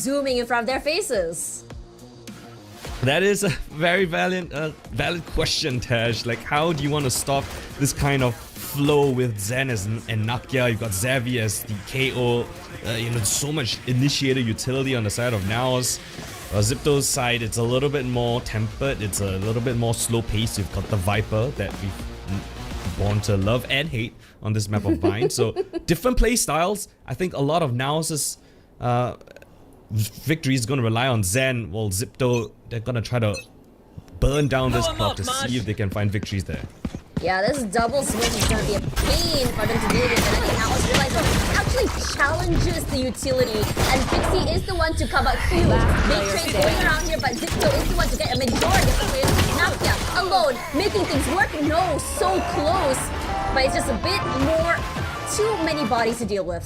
zooming in front of their faces? That is a very valid question, Taj. Like, how do you want to stop this kind of flow with Zen and Nakia? You've got Xavi as the KO. So much initiator utility on the side of NAOS. Zipto's side, it's a little bit more tempered. It's a little bit more slow paced. You've got the Viper that we've born to love and hate on this map of Bind. So different play styles. I think a lot of NAOS's victory is going to rely on Zen, while Zipto, they're going to try to burn down this clock to see if they can find victories there. Yeah, this double swing is going to be a pain for them to deal with, and I think NAOS realize that it actually challenges the utility, and Pixie is the one to come out huge. Big trade going around here, but Zipto is the one to get a majority of the players. Nakia alone, making things work. No, so close, but it's just a bit more, too many bodies to deal with.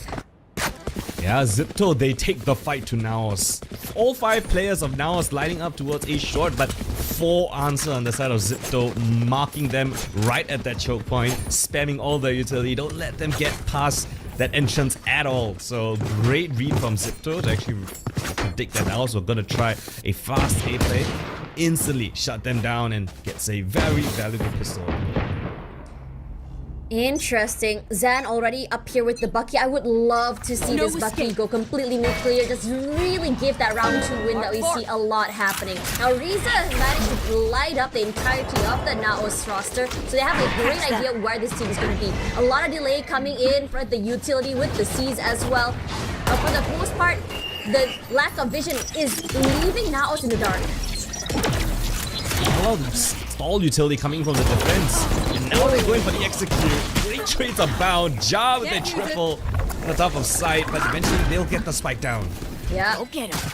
Yeah, Zipto, they take the fight to NAOS. All 5 players of NAOS lining up towards A short, but 4 answer on the side of Zipto, marking them right at that choke point, spamming all their utility. Don't let them get past that entrance at all. So great read from Zipto to actually predict that NAOS were going to try a fast A play, instantly shut them down and gets a very valuable pistol. Interesting. Zan already up here with the Bucky. I would love to see this Bucky go completely nuclear. Just really give that round 2 win that we see a lot happening. Now Riza has managed to light up the entirety of the NAOS roster, so they have a great idea where this team is going to be. A lot of delay coming in for the utility with the C's as well. For the most part, the lack of vision is leaving NAOS in the dark. Well, stall utility coming from the defense. And now they're going for the execute. Great trades abound. Ja with a triple on the top of sight, but eventually they'll get the spike down. Yeah. Go get him.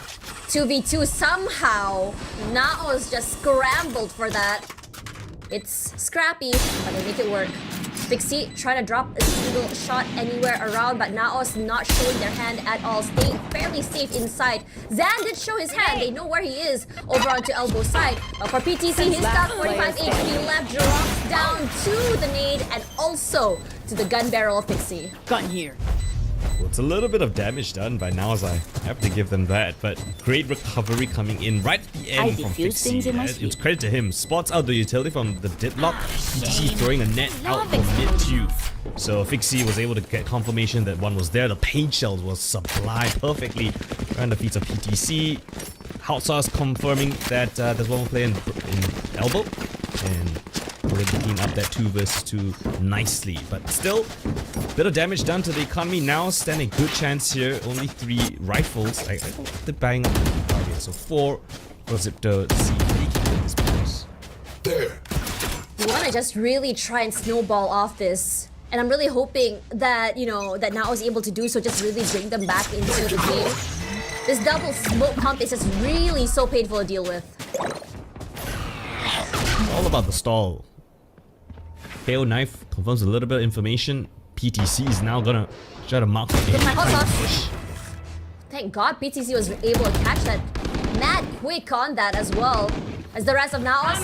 2v2 somehow. NAOS just scrambled for that. It's scrappy, but they make it work. Pixie trying to drop a single shot anywhere around, but NAOS not showing their hand at all. Staying fairly safe inside. Zan did show his hand. They know where he is over onto elbow side. But for PTC, he's got 45 HP left. Drops down to the nade and also to the gun barrel of Pixie. Gun here. Well, it's a little bit of damage done by NAOS, I have to give them that, but great recovery coming in right at the end from Fixie. It's credit to him. Spots out the utility from the deadlock. PTC throwing a net out from mid-2. So Fixie was able to get confirmation that one was there. The paint shells was supplied perfectly around the feet of PTC. Hot Sauce confirming that there's one more player in elbow. And already clean up that 2 vs 2 nicely, but still bit of damage done to the economy. Now stand a good chance here. Only 3 rifles. I think they're buying up the target, so 4 for Zipto to see if they can win this bonus. There. You want to just really try and snowball off this, and I'm really hoping that that NAOS is able to do so. Just really bring them back into the game. This double smoke pump is just really so painful to deal with. All about the stall. KO knife confirms a little bit of information. PTC is now gonna try to mark the push. Thank God PTC was able to catch that mad quick on that as well. As the rest of NAOS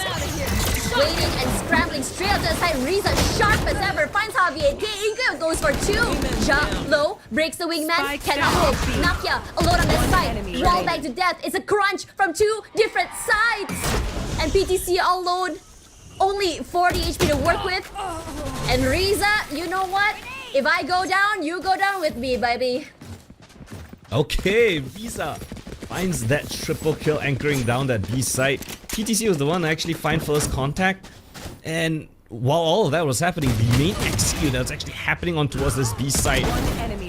waiting and scrambling straight up to the side. Riza sharp as ever finds Javier. Inga goes for 2. Ja low breaks the wingman. Cannot hold. Nakia alone on this side. Wall bang to death. It's a crunch from 2 different sides. And PTC alone. Only 40 HP to work with. And Riza, you know what? If I go down, you go down with me, baby. Okay, Riza finds that triple kill anchoring down that B site. PTC was the one to actually find first contact. And while all of that was happening, the main execute that was actually happening on towards this B site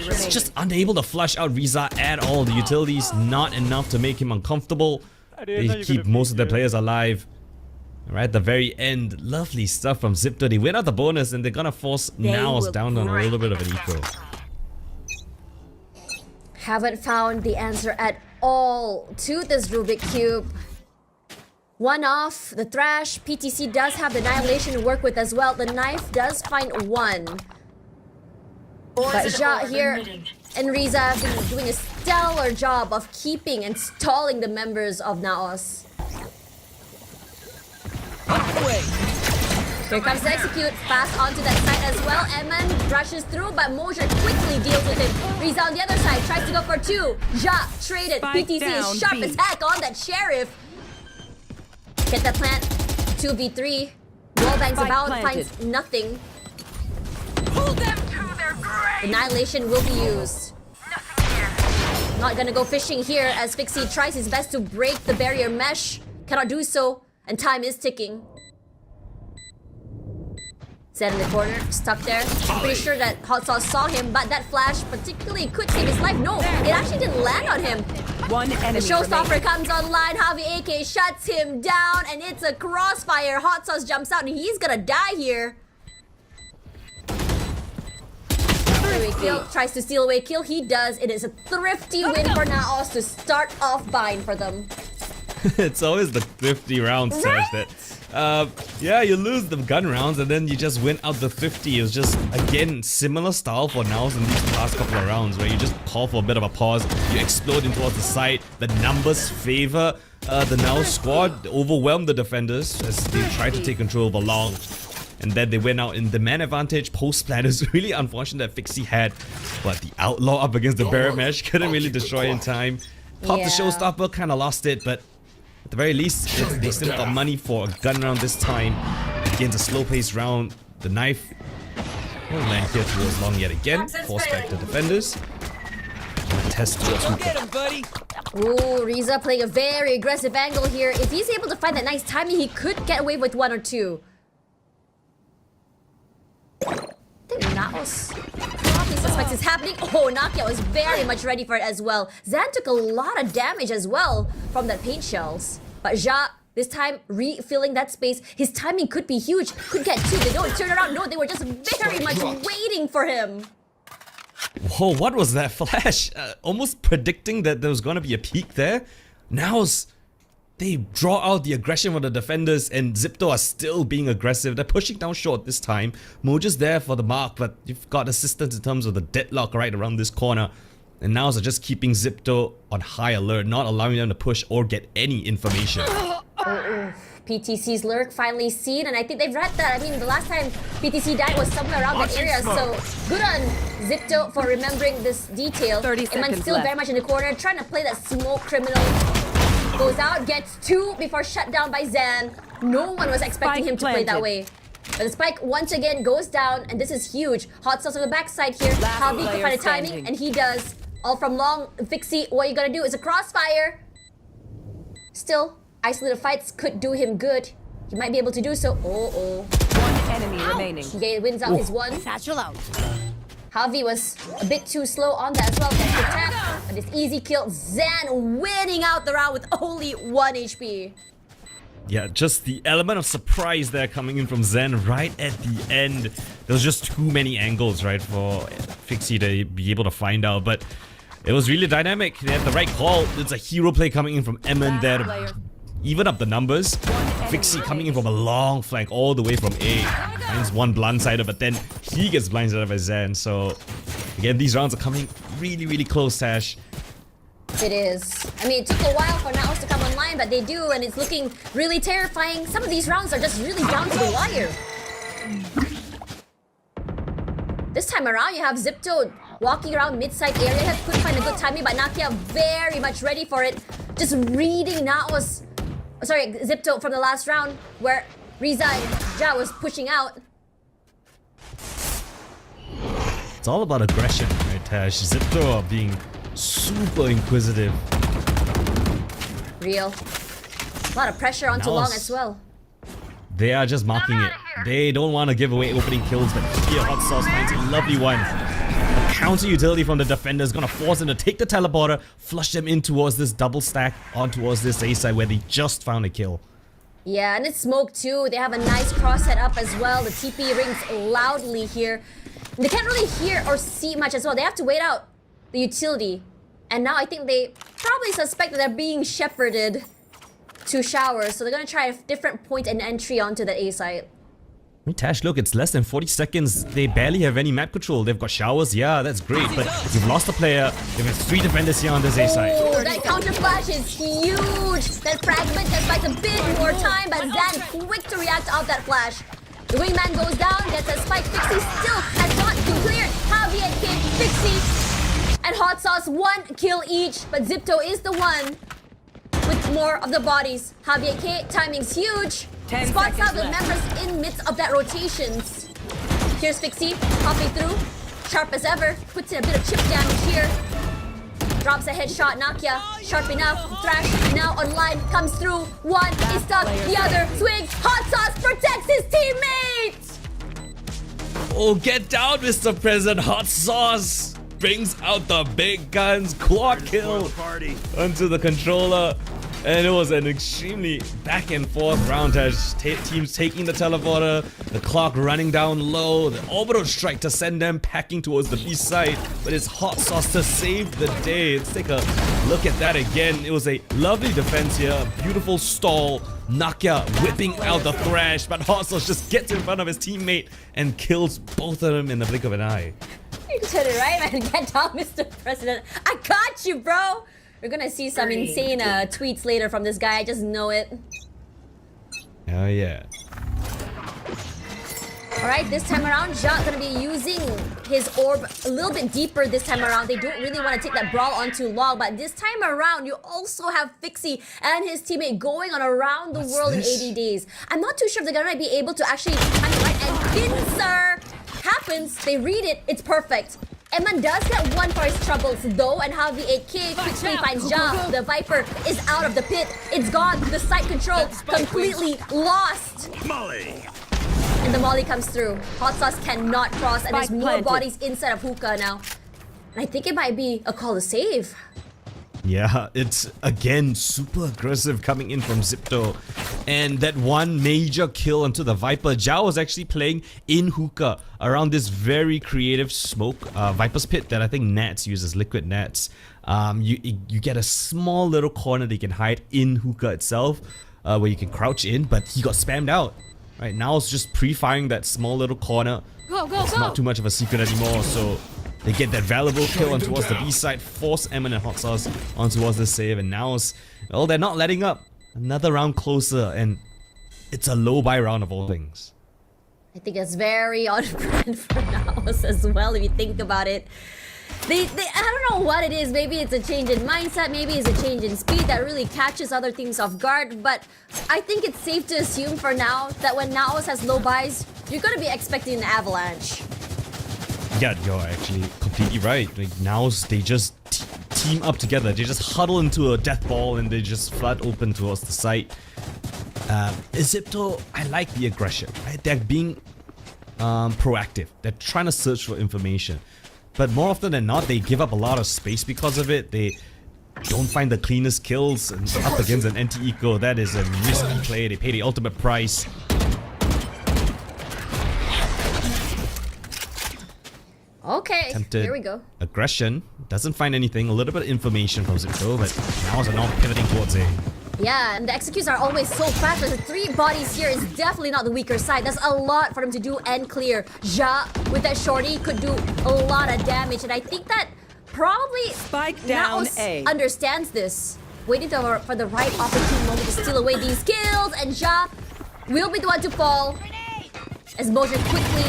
is just unable to flush out Riza at all. The utilities not enough to make him uncomfortable. They keep most of their players alive. Right at the very end, lovely stuff from Zipto. They win out the bonus and they're gonna force NAOS down on a little bit of an eco. Haven't found the answer at all to this Rubik Cube. One off, the Thrash. PTC does have the Annihilation to work with as well. The knife does find 1. But Ja here and Riza have been doing a stellar job of keeping and stalling the members of NAOS. Here comes the execute, fast onto that side as well. Eman rushes through, but Moja quickly deals with him. Riza on the other side, tries to go for 2. Ja traded. PTC is sharp as heck on that Sheriff. Get the plant. 2v3. Wallbang's about, finds nothing. Pull them to their grave. Annihilation will be used. Not gonna go fishing here as Fixie tries his best to break the barrier mesh. Cannot do so, and time is ticking. Zed in the corner, stuck there. I'm pretty sure that Hot Sauce saw him, but that flash particularly could save his life. No, it actually didn't land on him. One enemy The showstopper comes online, Javi AK shuts him down, and it's a crossfire. Hot Sauce jumps out, and he's gonna die here. Kill, tries to steal away kill, he does. It is a thrifty win for NAOS to start off Bind for them. It's always the 50 rounds, Sash, that yeah, you lose the gun rounds and then you just win out the 50. It was just, again, similar style for NAOS in these past couple of rounds where you just call for a bit of a pause, you explode in towards the side, the numbers favor the NAOS squad, overwhelm the defenders as they try to take control of a long. And then they went out in the man advantage post-plan. It's really unfortunate that Fixie had the outlaw up against the barrier mesh, couldn't really destroy in time. Popped the showstopper, kind of lost it, but at the very least, they still got money for a gun round this time. Against a slow-paced round, the knife won't land here towards long yet again. Force back the defenders. And a test towards Hooker. Ooh, Riza playing a very aggressive angle here. If he's able to find that nice timing, he could get away with 1 or 2. I think NAOS probably suspects it's happening. Oh, Nakia was very much ready for it as well. Zan took a lot of damage as well from that paint shells. But Ja, this time, refilling that space. His timing could be huge. Could get 2. They don't turn around. No, they were just very much waiting for him. Whoa, what was that flash? Almost predicting that there was going to be a peek there. NAOS, they draw out the aggression from the defenders and Zipto are still being aggressive. They're pushing down short this time. Moja's there for the mark, but you've got assistance in terms of the deadlock right around this corner. And NAOS are just keeping Zipto on high alert, not allowing them to push or get any information. PTC's lurk finally seen, and I think they've read that. I mean, the last time PTC died was somewhere around that area, so good on Zipto for remembering this detail. 30 seconds Eman's still very much in the corner, trying to play that smoke criminal. Goes out, gets 2 before shut down by Zan. No one was expecting him to play that way. But the spike once again goes down, and this is huge. Hot Sauce on the backside here. Javi can find a timing, and he does. All from long. Fixie, what you gotta do is a crossfire. Still, isolated fights could do him good. He might be able to do so. One enemy remaining. He wins out his 1. Satchel out. Javi was a bit too slow on that as well. Gets the tap, but it's easy kill. Zan winning out the round with only 1 HP. Yeah, just the element of surprise there coming in from Zen right at the end. There was just too many angles, right, for Fixie to be able to find out, but it was really dynamic. They had the right call. It's a hero play coming in from Eman there to even up the numbers. Fixie coming in from a long flank all the way from A. Finds 1 blindsider, but then he gets blindsided by Zen. So again, these rounds are coming really, really close, Sash. It is. I mean, it took a while for NAOS to come online, but they do, and it's looking really terrifying. Some of these rounds are just really down to the wire. This time around, you have Zipto walking around mid-side area. Couldn't find a good timing, but Nakia very much ready for it. Just reading NAOS, sorry, Zipto from the last round, where Riza and Ja was pushing out. It's all about aggression, right, Tash? Zipto are being super inquisitive. Real. A lot of pressure onto NAOS, long as well. They are just marking it. They don't want to give away opening kills, but here Hot Sauce finds a lovely one. A counter utility from the defender is going to force them to take the teleporter, flush them in towards this double stack, on towards this A side where they just found a kill. Yeah, and it's smoke too. They have a nice cross set up as well. The TP rings loudly here. They can't really hear or see much as well. They have to wait out the utility. And now I think they probably suspect that they're being shepherded to showers. So they're going to try a different point and entry onto the A site. I mean, Tash, look, it's less than 40 seconds. They barely have any map control. They've got showers. Yeah, that's great. But you've lost a player. They've got 3 defenders here on this A side. Oh, that counter flash is huge. That fragment just buys a bit more time, but Zan quick to react off that flash. The wingman goes down, gets a spike. Fixie still has not been cleared. Javier K, Fixie, and Hot Sauce 1 kill each. But Zipto is the one with more of the bodies. Javier K, timing's huge. 10 Spots out seconds the left. members in midst of that rotations. Here's Fixie, popping through. Sharp as ever, puts in a bit of chip damage here. Drops a headshot, Nakia. Sharp enough. Thrash now online, comes through. One is stuck, the other swings. Hot Sauce protects his teammate! Oh, get down, Mr. President. Hot Sauce brings out the big guns. Quad kill onto the controller. And it was an extremely back and forth round as teams taking the teleporter, the clock running down low, the orbital strike to send them packing towards the B side, but it's Hot Sauce to save the day. Let's take a look at that again. It was a lovely defense here, a beautiful stall, Nakia whipping out the thrash, but Hot Sauce just gets in front of his teammate and kills both of them in the blink of an eye. You did it right, man. Get down, Mr. President. I got you, bro! We're gonna see some insane tweets later from this guy, I just know it. Oh yeah. Alright, this time around, Jacques gonna be using his orb a little bit deeper this time around. They don't really want to take that brawl on too long, but this time around, you also have Fixie and his teammate going on around the world in 80 days. I'm not too sure if they're gonna be able to actually time it right, and Pincer happens, they read it, it's perfect. Eman does get one for his troubles though, and how the 8K quickly finds Ja. The Viper is out of the pit. It's gone. The site control completely lost. Molly. And the molly comes through. Hot Sauce cannot cross, and there's Spike more planted. bodies inside of Hookah now. And I think it might be a call to save. Yeah, it's again super aggressive coming in from Zipto. And that one major kill onto the Viper. Zhao was actually playing in Hookah around this very creative smoke Viper's pit that I think Nats uses, liquid Nats. You get a small little corner that you can hide in Hookah itself where you can crouch in, but he got spammed out. Right now it's just pre-firing that small little corner. It's not too much of a secret anymore, so they get that valuable kill on towards the B side, force Emin and Hot Sauce on towards the save, and now it's, well, they're not letting up. Another round closer, and it's a low buy round of all things. I think it's very on brand for NAOS as well, if you think about it. I don't know what it is. Maybe it's a change in mindset, maybe it's a change in speed that really catches other teams off guard. But I think it's safe to assume for now that when NAOS has low buys, you're going to be expecting an avalanche. Yeah, you're actually completely right. Like now they just team up together. They just huddle into a death ball and they just flood open towards the site. Zipto, I like the aggression. Right? They're being proactive. They're trying to search for information. But more often than not, they give up a lot of space because of it. They don't find the cleanest kills, and up against an anti-eco, that is a risky play. They pay the ultimate price. Okay, Attempted here we go. aggression. Doesn't find anything. A little bit of information from Zipto, but now is now pivoting towards A. Yeah, and the executes are always so fast. There's 3 bodies here is definitely not the weaker side. That's a lot for them to do and clear. Ja, with that shorty, could do a lot of damage. And I think that probably Spike down NAOS A. understands this. Waiting for the right opportune moment to steal away these kills. And Ja will be the one to fall, as Motion quickly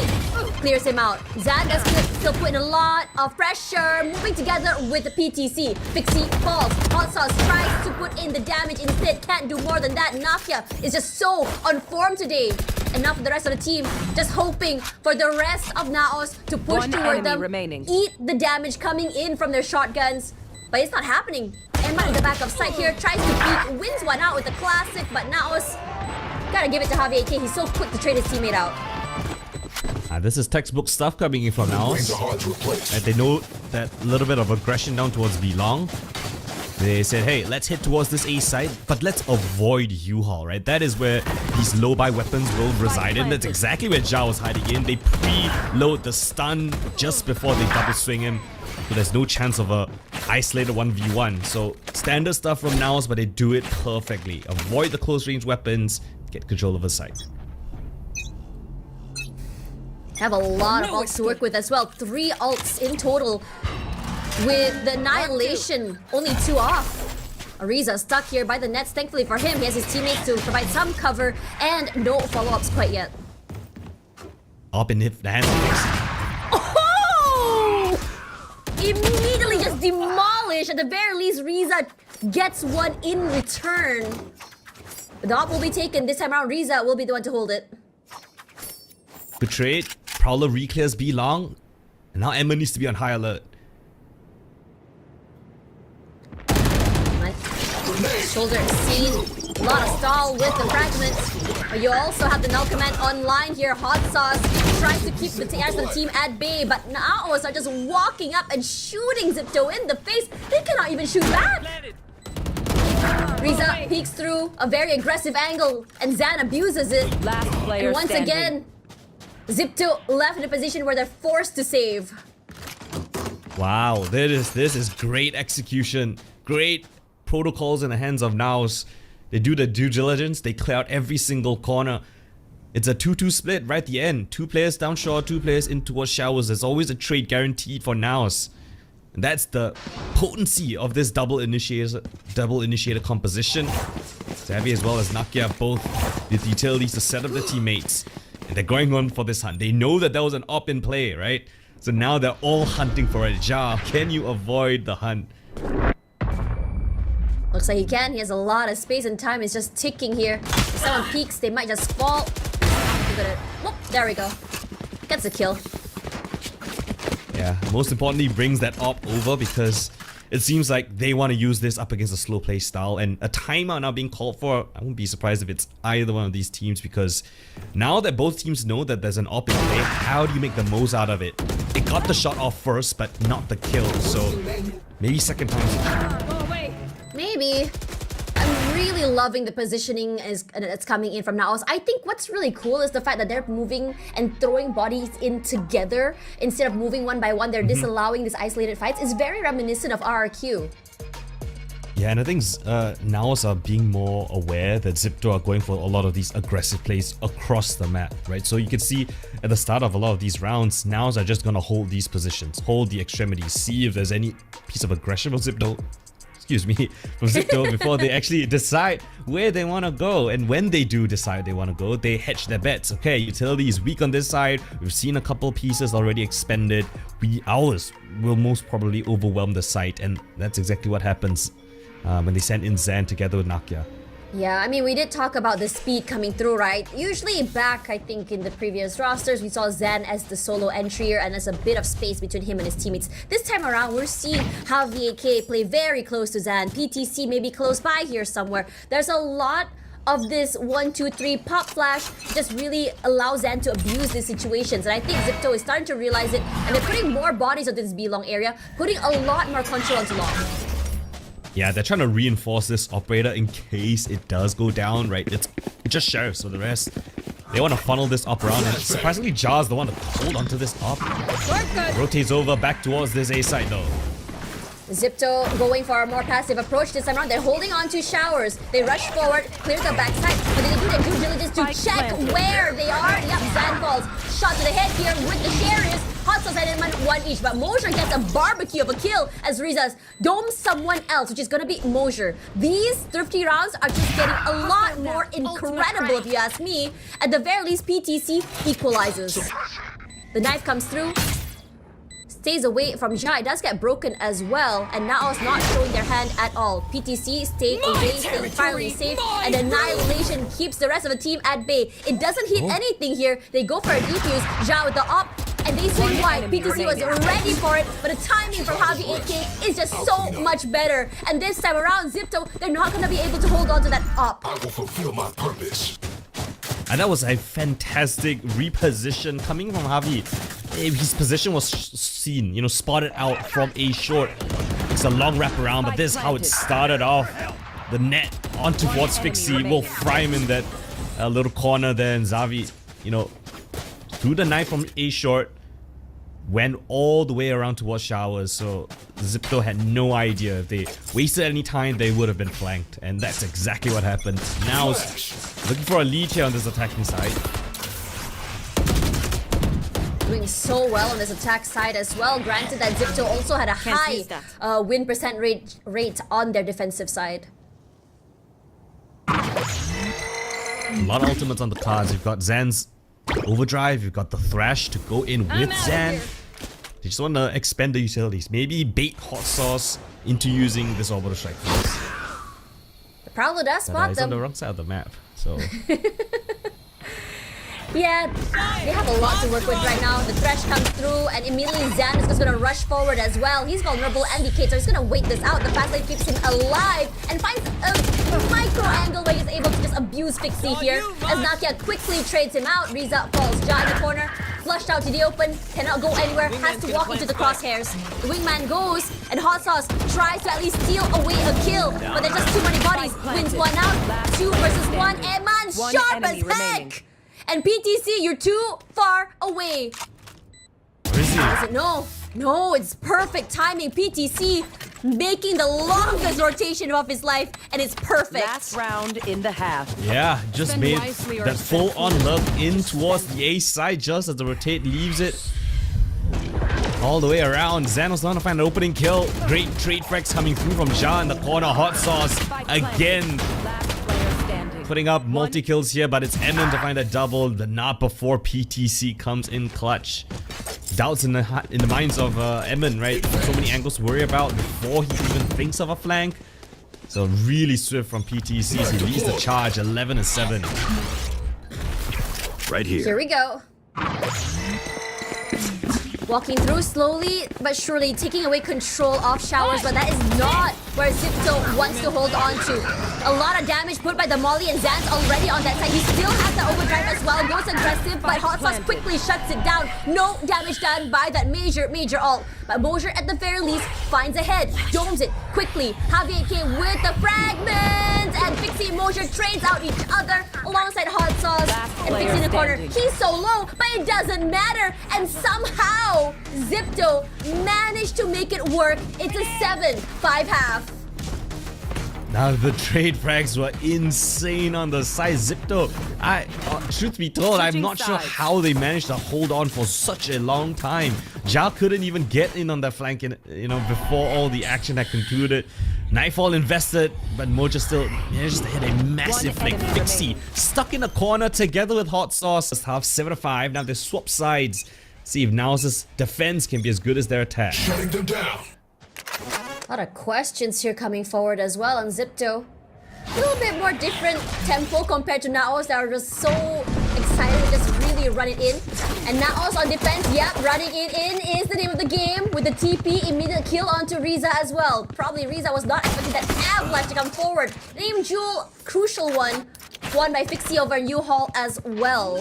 clears him out. Xanda's still putting a lot of pressure, moving together with the PTC. Fixie falls. Hot Sauce tries to put in the damage instead, can't do more than that. Nakia is just so on form today. And now for the rest of the team, just hoping for the rest of NAOS to push One toward enemy them, remaining. eat the damage coming in from their shotguns. But it's not happening. Emma in the back of sight here, tries to peek, wins one out with the classic, but NAOS gotta give it to Javier K. He's so quick to trade his teammate out. This is textbook stuff coming in from NAOS. And they know that little bit of aggression down towards B long. They said, hey, let's hit towards this A side, but let's avoid U-Haul, right? That is where these low-buy weapons will reside in. That's exactly where Zhao was hiding in. They pre-load the stun just before they double swing him. So there's no chance of a isolated 1v1. So standard stuff from NAOS, but they do it perfectly. Avoid the close-range weapons, get control of the site. Have a lot of ults to work with as well. 3 ults in total, with the Annihilation only 2 off. Ariza stuck here by the nets. Thankfully for him, he has his teammates to provide some cover, and no follow-ups quite yet. up in the hands of Pixie. Oh! Immediately just demolished. At the very least, Riza gets one in return. The op will be taken. This time around, Riza will be the one to hold it. Good trade. Prowler reclears B long. And now Emma needs to be on high alert. Shoulder seen. A lot of stall with the fragments. But you also have the null command online here. Hot Sauce tries to keep the rest of the team at bay, but NAOS are just walking up and shooting Zipto in the face. They cannot even shoot back. Riza peeks through a very aggressive angle, and Zan abuses it. Last player and once standing. again, Zipto left in a position where they're forced to save. Wow, this is great execution. Great protocols in the hands of NAOS. They do the due diligence, they clear out every single corner. It's a 2-2 split right at the end. 2 players down shore, 2 players in towards showers. There's always a trade guaranteed for NAOS. And that's the potency of this double initiator composition. Savvy as well as Nakia both with utilities to set up their teammates. And they're going on for this hunt. They know that there was an op in play, right? So now they're all hunting for it. Ja, can you avoid the hunt? Looks like he can. He has a lot of space and time. It's just ticking here. If someone peeks, they might just fall. Look at it. Whoop, there we go. Gets a kill. Yeah, most importantly, brings that op over because it seems like they want to use this up against a slow play style, and a timeout now being called for. I wouldn't be surprised if it's either one of these teams, because now that both teams know that there's an op in play, how do you make the most out of it? It got the shot off first, but not the kill, so maybe second time's a charm. Maybe. I'm really loving the positioning that's coming in from NAOS. I think what's really cool is the fact that they're moving and throwing bodies in together instead of moving one by one. They're disallowing these isolated fights. It's very reminiscent of RRQ. Yeah, and I think NAOS are being more aware that Zipto are going for a lot of these aggressive plays across the map, right? So you can see at the start of a lot of these rounds, NAOS are just going to hold these positions, hold the extremities, see if there's any piece of aggression from Zipto. From Zipto before they actually decide where they want to go. And when they do decide they want to go, they hedge their bets. Okay, utility is weak on this side. We've seen a couple pieces already expended. Ours will most probably overwhelm the site, and that's exactly what happens when they send in Zan together with Nakia. Yeah, I mean, we did talk about the speed coming through, right? Usually back, I think, in the previous rosters, we saw Zan as the solo entry and as a bit of space between him and his teammates. This time around, we're seeing Javi AK play very close to Zan. PTC maybe close by here somewhere. There's a lot of this 1, 2, 3 pop flash just really allows Zan to abuse these situations. And I think Zipto is starting to realize it, and they're putting more bodies onto this B-long area, putting a lot more control onto long. Yeah, they're trying to reinforce this operator in case it does go down, right? It's just sheriffs for the rest. They want to funnel this op around, and surprisingly, Jar's the one to hold onto this op. Rotates over back towards this A side though. Zipto going for a more passive approach this time around. They're holding on to showers. They rush forward, clear the backside, but they do their due diligence to check where they are. Yep, Zan falls. Shot to the head here with the Sheriffs. Hot Sauce and Edmund, 1 each, but Mosher gets a barbecue of a kill as Rizas domes someone else, which is gonna be Mosher. These thrifty rounds are just getting a lot more incredible, if you ask me. At the very least, PTC equalizes. The knife comes through. Stays away from Ja. It does get broken as well, and NAOS not showing their hand at all. PTC staying away, staying entirely safe, and Annihilation keeps the rest of the team at bay. It doesn't hit anything here. They go for a defuse. Ja with the op, and they see why. PTC was ready for it, but the timing from Javi AK is just so much better. And this time around, Zipto, they're not going to be able to hold on to that op. I will fulfill my purpose. And that was a fantastic reposition coming from Javi. His position was seen, you know, spotted out from A short. It's a long wrap around, but this is how it started off. The net onto towards Fixie will fry him in that little corner there, and Xavi, you know, threw the knife from A short, went all the way around towards showers, so Zipto had no idea. If they wasted any time, they would have been flanked, and that's exactly what happened. Now looking for a lead here on this attacking side. Doing so well on this attack side as well. Granted that Zipto also had a high win percent rate on their defensive side. A lot of ultimates on the cards. You've got Zan's Overdrive, you've got the Thrash to go in with Zan. They just want to expand the utilities. Maybe bait Hot Sauce into using this orbital strike force. The Prowler does spot He's them. on the wrong side of the map, so... Yeah, they have a lot to work with right now. The Thresh comes through and immediately Zan is just gonna rush forward as well. He's vulnerable and decayed, so he's gonna wait this out. The fast lane keeps him alive and finds a micro angle where he's able to just abuse Fixie here. As Nakia quickly trades him out. Riza falls. Ja in the corner, flushed out to the open, cannot go anywhere, has to walk into the crosshairs. The wingman goes and Hot Sauce tries to at least steal away a kill, but there's just too many bodies. Wins one out, 2 versus 1, and man, sharp as heck! And PTC, you're too far away. Where is he? Is it? No, it's perfect timing. PTC making the longest rotation of his life, and it's perfect. Last round in the half. Yeah, just Spend made wisely or that spend full-on love in towards the A side just as the rotate leaves it. All the way around, Zan was trying to find an opening kill. Great trade frags coming through from Ja in the corner. Hot Sauce again. Putting up multi-kills here, but it's Emin to find a double, but not before PTC comes in clutch. Doubts in the minds of Emin, right? So many angles to worry about before he even thinks of a flank. So really swift from PTC as he leads the charge, 11 and 7. Right here. Here we go. Walking through slowly but surely, taking away control of Showers, but that is not where Zipto wants to hold on to. A lot of damage put by the Molly, and Zan's already on that side. He still has the overdrive as well, goes aggressive, but Hot Sauce quickly shuts it down. No damage done by that major ult. But Mosier at the very least finds a head, domes it quickly. Javier K with the fragment, and Fixie and Mosier trades out each other alongside Hot Sauce. And Fixie in the corner, he's so low, but it doesn't matter. And somehow Zipto managed to make it work. It's a 7-5 half. Now the trade frags were insane on the side. Zipto, truth be told, I'm not sure how they managed to hold on for such a long time. Ja couldn't even get in on that flank, before all the action had concluded. Nightfall invested, but Mojo still managed to hit a massive flank. Fixie stuck in a corner together with Hot Sauce. First half 7-5. Now they swap sides. See if NAOS' defense can be as good as their attack. Shutting them down. A lot of questions here coming forward as well on Zipto. A little bit more different tempo compared to NAOS that are just so excited to just really run it in. And NAOS on defense, yep, running it in is the name of the game with the TP, immediate kill onto Riza as well. Probably Riza was not expecting that avalanche to come forward. Name Jewel, crucial one, won by Fixie over New Hall as well.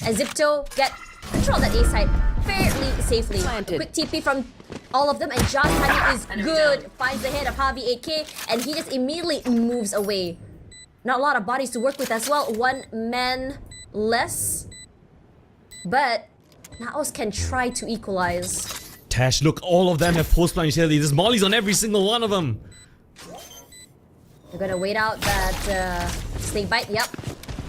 And Zipto get control that A side fairly safely. A quick TP from all of them, and Ja's timing is good. Finds the head of Javi AK, and he just immediately moves away. Not a lot of bodies to work with as well. 1 man less. But NAOS can try to equalize. Tash, look, all of them have post-plant utility. There's mollies on every single one of them. They're gonna wait out that snake bite, yep.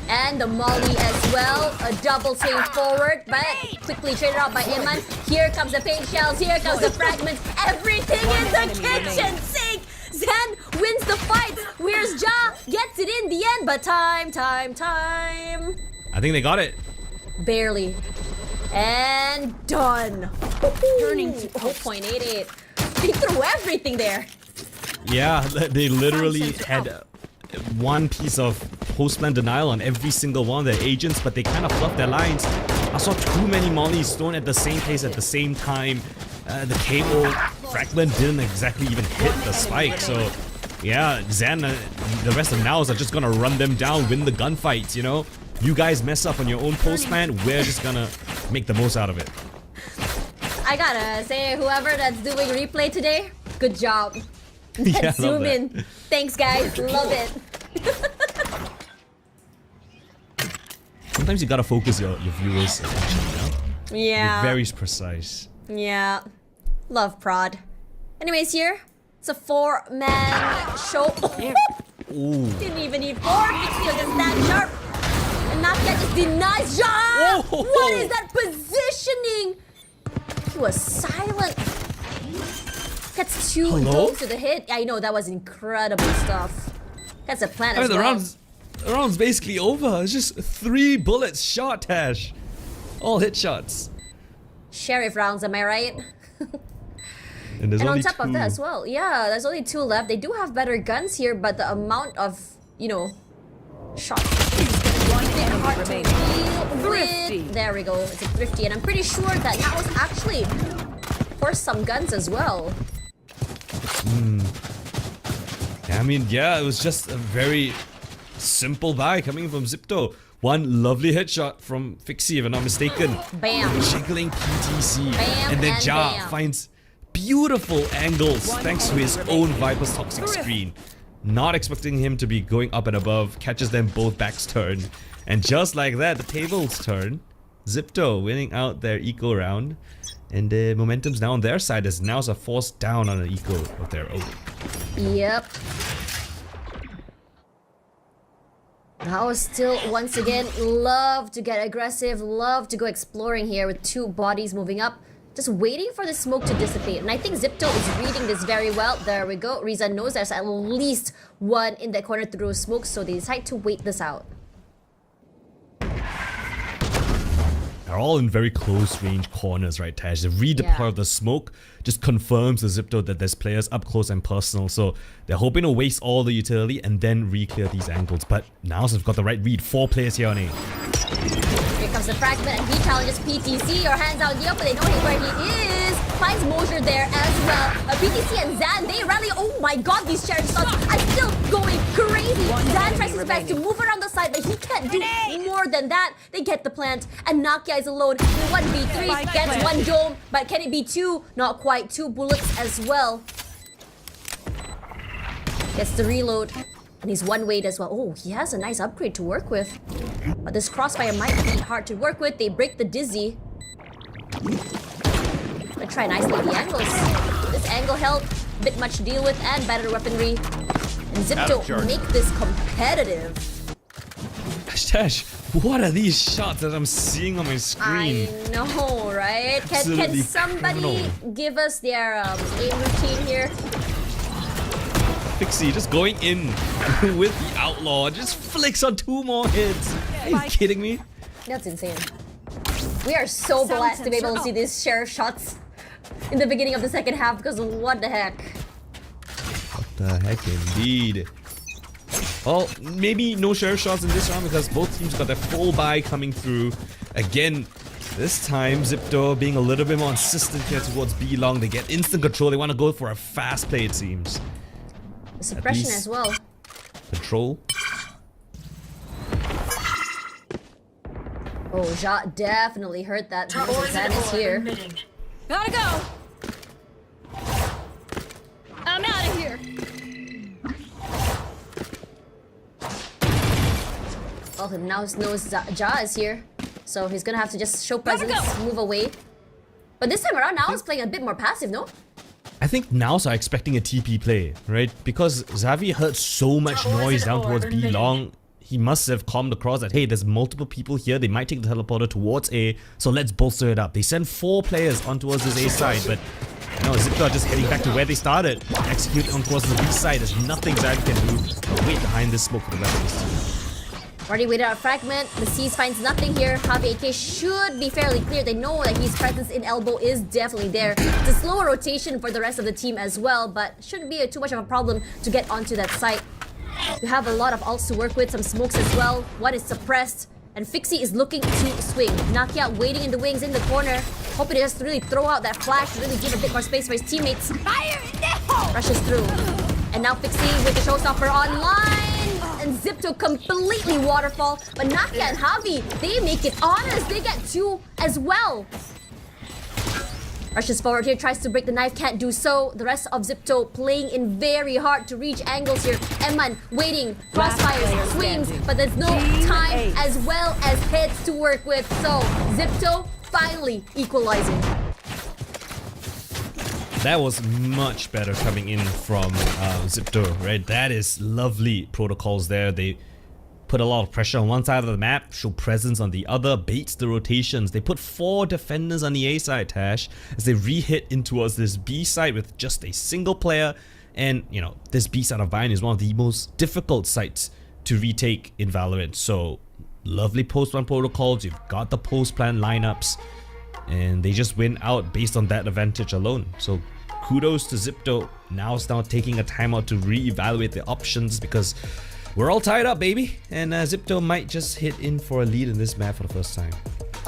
And the molly as well, a double swing forward, but quickly traded out by Iman. Here comes the paint shells, here comes the fragments, everything in the kitchen sink! Zan wins the fight, where's Ja? Gets it in the end, but time. I think they got it. Barely. And done. Turning to 0.88. He threw everything there. Yeah, they literally had one piece of post-plant denial on every single one of their agents, but they kind of fluffed their lines. I saw too many mollies thrown at the same pace at the same time. The cable fragment didn't exactly even hit the spike, so yeah, Zan, the rest of NAOS are just gonna run them down, win the gunfights, you know? You guys mess up on your own post-plant, we're just gonna make the most out of it. I gotta say, whoever that's doing replay today, good job. Yeah, Let's zoom that. in. Thanks guys, love it. Sometimes you gotta focus your viewers' attention, you know? Yeah. You're very precise. Yeah. Love prod. Anyways, here, it's a 4-man show. Ooh. Didn't even need 4. Fixie was just that sharp. And Nakia just denies Ja! What is that positioning? He was silent. Gets 2 goals to the hit. I know, that was incredible stuff. That's a plan as The well. rounds round's basically over. It's just 3 bullets shot, Tash. All hit shots. Sheriff rounds, am I right? And there's And only on top 2. of that as well, yeah, there's only 2 left. They do have better guns here, but the amount of, you know, shots is gonna be a bit hard to deal with. There we go, it's a thrifty, and I'm pretty sure that NAOS actually forced some guns as well. I mean, yeah, it was just a very simple buy coming from Zipto. One lovely headshot from Fixie, if I'm not mistaken. Bam. Jiggling PTC. Bam And then and Ja bam. finds beautiful angles thanks to his own Viper's toxic screen. Not expecting him to be going up and above, catches them both backs turn. And just like that, the tables turn. Zipto winning out their eco round. And the momentum's now on their side as NAOS are forced down on an eco of their own. Yep. NAOS still, once again, love to get aggressive, love to go exploring here with 2 bodies moving up. Just waiting for the smoke to dissipate. And I think Zipto is reading this very well. There we go. Riza knows there's at least 1 in the corner through smoke, so they decide to wait this out. They're all in very close range corners, right, Tash? The redeploy of the smoke just confirms to Zipto that there's players up close and personal, so they're hoping to waste all the utility and then re-clear these angles. But NAOS have got the right read. 4 players here on A. Here comes the fragment, and he challenges PTC, or hands out the open. They know where he is. Finds Mosher there as well. PTC and Zan, they rally. Oh my god, these sheriff shots are still going crazy. Zan tries his best to move around the side, but he can't do more than that. They get the plant, and Nakia is alone in 1v3. Gets 1 dome, but can it be 2? Not quite. 2 bullets as well. Gets the reload. And he's 1-weight as well. Oh, he has a nice upgrade to work with. But this crossfire might be hard to work with. They break the dizzy. Gonna try and isolate the angles. This angle held, a bit much to deal with, and better weaponry. And Zipto make this competitive. Tash, what are these shots that I'm seeing on my screen? I know, right? Can Absolutely somebody criminal. give us their aim routine here? Fixie just going in with the outlaw, just flicks on 2 more hits. Are you kidding me? That's insane. We are so blessed to be able to see these sheriff shots in the beginning of the second half, because what the heck? What the heck indeed. Well, maybe no sheriff shots in this round because both teams got their full buy coming through. Again, this time Zipto being a little bit more insistent here towards B long. They get instant control. They want to go for a fast play, it seems. The suppression as well. Control. Oh, Ja definitely heard that. Zan is here. Gotta go. I'm out of here. Well, he now knows Ja is here, so he's gonna have to just show presence, move away. But this time around, NAOS is playing a bit more passive, no? I think NAOS are expecting a TP play, right? Because Xavi heard so much noise down towards B long. He must have calmed across that, hey, there's multiple people here. They might take the teleporter towards A, so let's bolster it up. They send 4 players on towards this A side, but no, Zipto are just heading back to where they started. Execute on towards the B side. There's nothing Xavi can do but wait behind this smoke for the rest of his team. Already waited out a fragment. The Seas finds nothing here. Javi AK should be fairly clear. They know that his presence in elbow is definitely there. It's a slower rotation for the rest of the team as well, but shouldn't be too much of a problem to get onto that site. You have a lot of ults to work with, some smokes as well. One is suppressed, and Fixie is looking to swing. Nakia waiting in the wings in the corner, hoping to just really throw out that flash to really give a bit more space for his teammates. Fire in the hole. Rushes through. And now Fixie with the showstopper online. And Zipto completely waterfall. But Nakia and Javi, they make it honest. They get 2 as well. Rushes forward here, tries to break the knife, can't do so. The rest of Zipto playing in very hard to reach angles here. Eman waiting, crossfires, swings, but there's no time as well as hits to work with. So Zipto finally equalizing. That was much better coming in from Zipto, right? That is lovely protocols there. They put a lot of pressure on one side of the map, show presence on the other, baits the rotations. They put 4 defenders on the A side, Tash, as they re-hit in towards this B side with just a single player. And, you know, this B side of Bayern is one of the most difficult sites to retake in Valorant. So lovely post-run protocols, you've got the post-plan lineups, and they just win out based on that advantage alone. So kudos to Zipto. NAOS now taking a timeout to re-evaluate the options because we're all tied up, baby. And Zipto might just hit in for a lead in this map for the first time.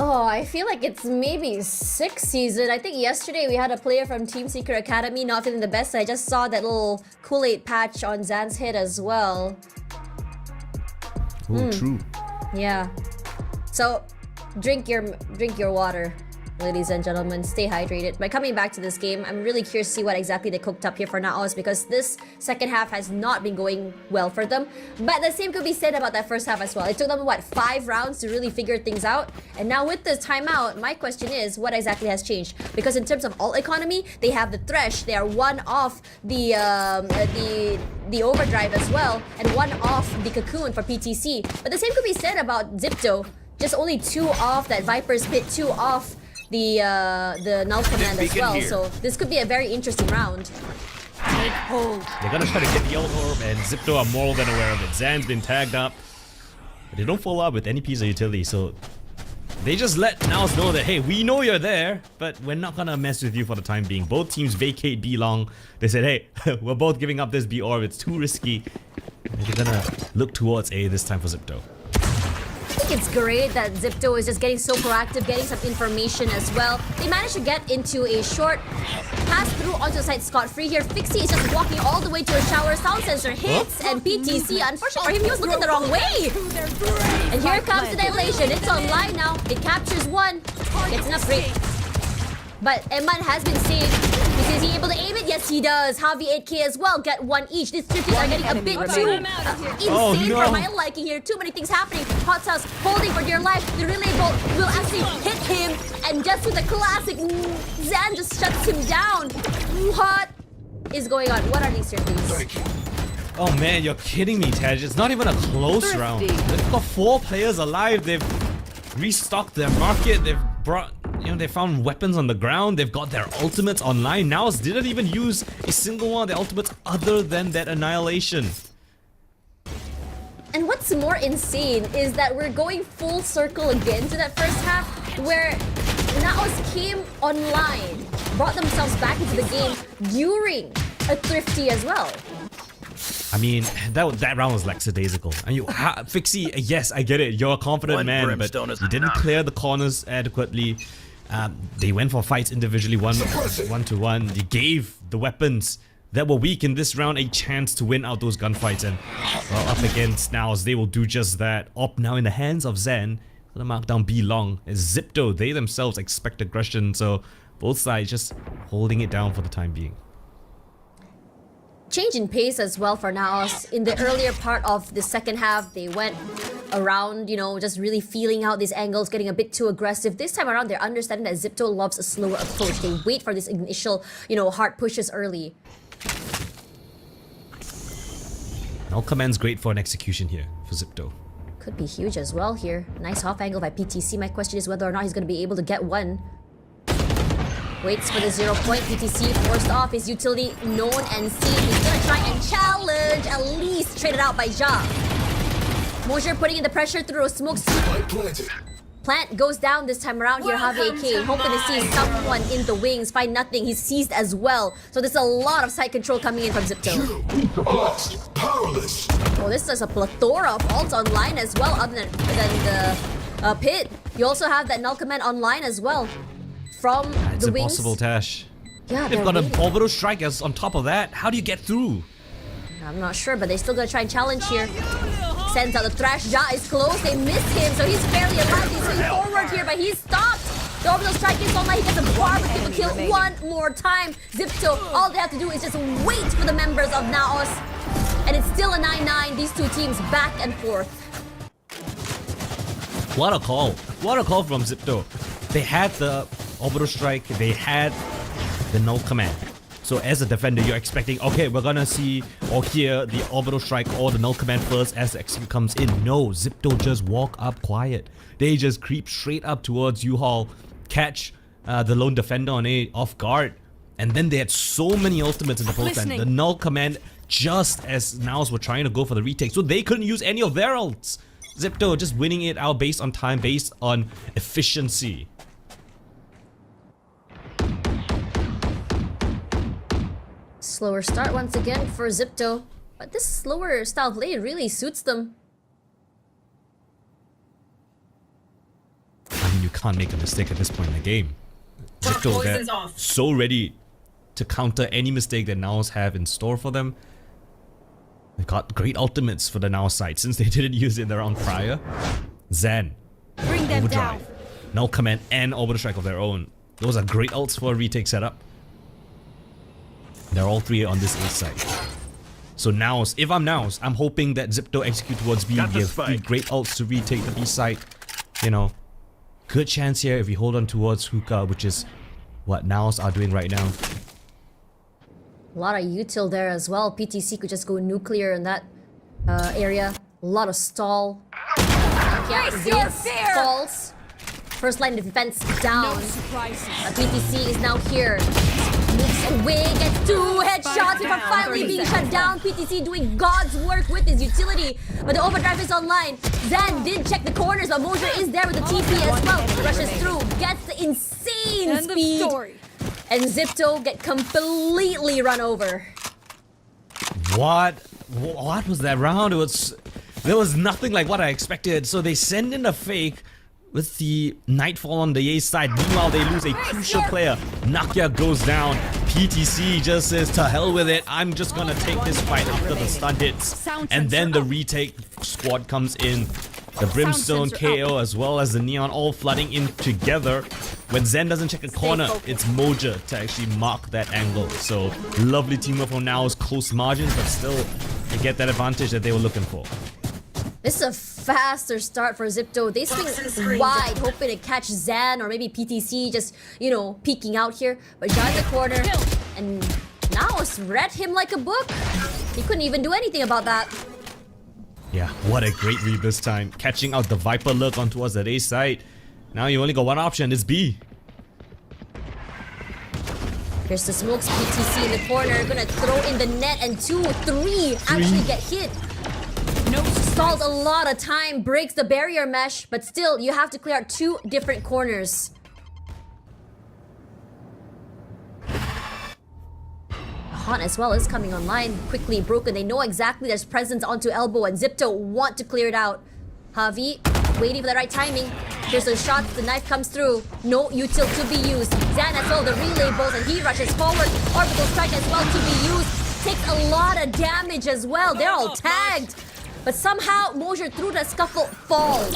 Oh, I feel like it's maybe 6th season. I think yesterday we had a player from Team Secret Academy not feeling the best. I just saw that little Kool-Aid patch on Zan's head as well. Oh, true. Yeah. So, drink your water, ladies and gentlemen. Stay hydrated. But coming back to this game, I'm really curious to see what exactly they cooked up here for NAOS because this second half has not been going well for them. But the same could be said about that first half as well. It took them, what, 5 rounds to really figure things out? And now with this timeout, my question is, what exactly has changed? Because in terms of ult economy, they have the Thresh. They are one off the Overdrive as well, and one off the Cocoon for PTC. But the same could be said about Zipto. Just only 2 off that Viper's Pit, 2 off the null command as well. So this could be a very interesting round. Take hold. They're gonna try to get the ult orb, and Zipto are more than aware of it. Zan's been tagged up, but they don't follow up with any piece of utility, so they just let NAOS know that, hey, we know you're there, but we're not gonna mess with you for the time being. Both teams vacate B long. They said, hey, we're both giving up this B orb, it's too risky. And they're gonna look towards A this time for Zipto. I think it's great that Zipto is just getting so proactive, getting some information as well. They managed to get into a short pass through onto the side scot-free here. Fixie is just walking all the way to a shower. Sound sensor hits, and PTC, unfortunately for him, he was looking the wrong way. And here comes the dilation. It's online now. It captures 1. Gets an upgrade. But Eman has been saved. Is he able to aim it? Yes, he does. Javi 8K as well. Get 1 each. These trippies are getting a bit too insane for my liking here. Too many things happening. Hot Sauce holding for dear life. The relay bolt will actually hit him. And just with the classic, Zan just shuts him down. What is going on? What are these trippies? Oh man, you're kidding me, Tej. It's not even a close round. They've got 4 players alive. They've restocked their market. They've brought, they found weapons on the ground. They've got their ultimates online. NAOS didn't even use a single one of their ultimates other than that annihilation. And what's more insane is that we're going full circle again to that first half where NAOS came online, brought themselves back into the game during a Thrifty as well. I mean, that round was lackadaisical. And Fixie, yes, I get it. You're a confident man, but you didn't clear the corners adequately. They went for fights individually, one to one. You gave the weapons that were weak in this round a chance to win out those gunfights. And well, up against NAOS, they will do just that. Op now in the hands of Zen. Gonna mark down B long. As Zipto, they themselves expect aggression. So both sides just holding it down for the time being. Change in pace as well for NAOS. In the earlier part of the second half, they went around, just really feeling out these angles, getting a bit too aggressive. This time around, they're understanding that Zipto loves a slower approach. They wait for this initial, hard pushes early. Null command's great for an execution here for Zipto. Could be huge as well here. Nice off angle by PTC. My question is whether or not he's going to be able to get one. Waits for the 0 point. PTC forced off his utility known and seen. He's gonna try and challenge, at least traded out by Ja. Mosier putting in the pressure through a smoke. Plant goes down this time around here. Javi AK hoping to see someone in the wings. Find nothing. He's seized as well. So there's a lot of side control coming in from Zipto. Powerless. Oh, this is a plethora of ults online as well, other than the pit. You also have that null command online as well. From it's the wings. impossible, Tash. Yeah, they've got an orbital strike on top of that. How do you get through? I'm not sure, but they're still gonna try and challenge here. Sends out the thrash. Ja is close. They missed him, so he's barely alive. He's going forward here, but he's stopped. The orbital strike is online. He gets a barbecue kill one more time. Zipto, all they have to do is just wait for the members of NAOS. And it's still a 9-9. These two teams back and forth. What a call. What a call from Zipto. They had the orbital strike, they had the null command. So as a defender, you're expecting, okay, we're gonna see or hear the orbital strike or the null command first as the execute comes in. No, Zipto just walk up quiet. They just creep straight up towards U-Haul, catch the lone defender on A off guard, and then they had so many ultimates in the post end. The null command just as NAOS were trying to go for the retake, so they couldn't use any of their ults. Zipto just winning it out based on time, based on efficiency. Slower start once again for Zipto, but this slower style play really suits them. I mean, you can't make a mistake at this point in the game. Zipto, they're so ready to counter any mistake that NAOS have in store for them. They've got great ultimates for the NAOS side since they didn't use it in the round prior. Zen, Bring them Overdrive, down. Null Command, and Orbital Strike of their own. Those are great ults for a retake setup. They're all three on this A side. So NAOS, if I'm NAOS, I'm hoping that Zipto execute towards B, give three great ults to retake the B side. You know, good chance here if we hold on towards Hookah, which is what NAOS are doing right now. A lot of util there as well. PTC could just go nuclear in that area. A lot of stall. Yeah, stalls. First line of defense down. No surprises. PTC is now here. Moves away, gets 2 headshots before finally being shut down. PTC doing God's work with his utility. But the overdrive is online. Zan did check the corners, but Mosier is there with the TP as well. Rushes through, gets the insane End of speed. story. And Zipto get completely run over. What was that round? There was nothing like what I expected. So they send in a fake with the Nightfall on the A side. Meanwhile, they lose a crucial player. Nakia goes down. PTC just says, to hell with it. I'm just gonna take this fight after the stun hits. And then the retake squad comes in. The Brimstone KO as well as the Neon all flooding in together. When Zen doesn't check a corner, it's Moja to actually mark that angle. So lovely teamwork from NAOS, close margins, but still they get that advantage that they were looking for. This is a faster start for Zipto. They swing wide, hoping to catch Zan or maybe PTC just, you know, peeking out here. But John in the corner, and NAOS read him like a book. He couldn't even do anything about that. Yeah, what a great read this time. Catching out the Viper lurk on towards that A side. Now you only got one option, it's B. Here's the smokes, PTC in the corner, gonna throw in the net, and 2, 3 actually get hit. No Stalled a lot of time, breaks the barrier mesh, but still, you have to clear out 2 different corners. Haunt as well is coming online, quickly broken. They know exactly there's presence onto elbow, and Zipto want to clear it out. Javi waiting for the right timing. Here's those shots, the knife comes through. No util to be used. Zan as well, the relay bolts, and he rushes forward. Orbital strike as well to be used. Takes a lot of damage as well. They're all tagged. But somehow, Mosier through the scuffle falls.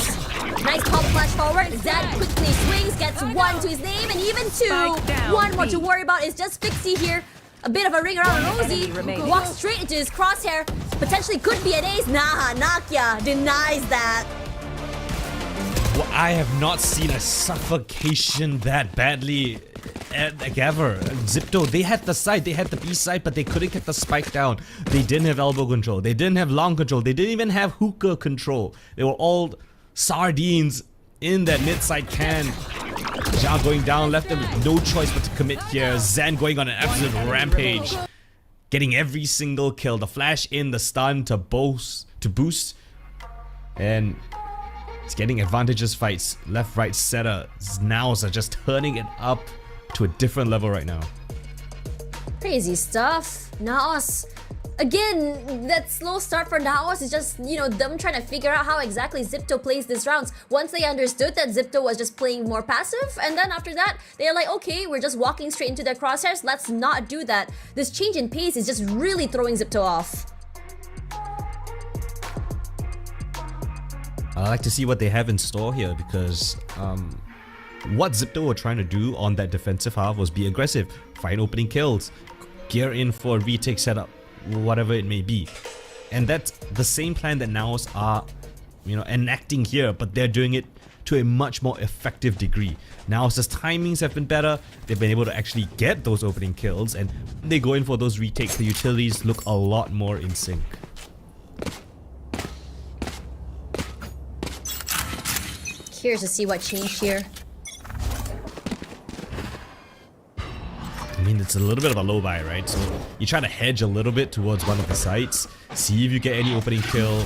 Nice pop flash forward. Zan quickly swings, gets 1 to his name, and even 2. 1 more to worry about is just Fixie here. A bit of a ring around Rosie. Walks straight into his crosshair. Potentially could be an ace. Nah, Nakia denies that. Well, I have not seen a suffocation that badly ever. Zipto, they had the side, they had the B side, but they couldn't get the spike down. They didn't have elbow control. They didn't have long control. They didn't even have hookah control. They were all sardines in that mid side can. Ja going down, left them with no choice but to commit here. Zan going on an absolute rampage. Getting every single kill. The flash in, the stun to boost. And it's getting advantageous fights. Left, right, setter. NAOS are just turning it up to a different level right now. Crazy stuff. NAOS. Again, that slow start for NAOS is just, you know, them trying to figure out how exactly Zipto plays these rounds. Once they understood that Zipto was just playing more passive, and then after that, they're like, okay, we're just walking straight into their crosshairs. Let's not do that. This change in pace is just really throwing Zipto off. I like to see what they have in store here because what Zipto were trying to do on that defensive half was be aggressive, find opening kills, gear in for a retake setup, whatever it may be. And that's the same plan that NAOS are, you know, enacting here, but they're doing it to a much more effective degree. NAOS's timings have been better, they've been able to actually get those opening kills, and they go in for those retakes. The utilities look a lot more in sync. Curious to see what changed here. I mean, it's a little bit of a low buy, right? So you try to hedge a little bit towards one of the sites, see if you get any opening kill.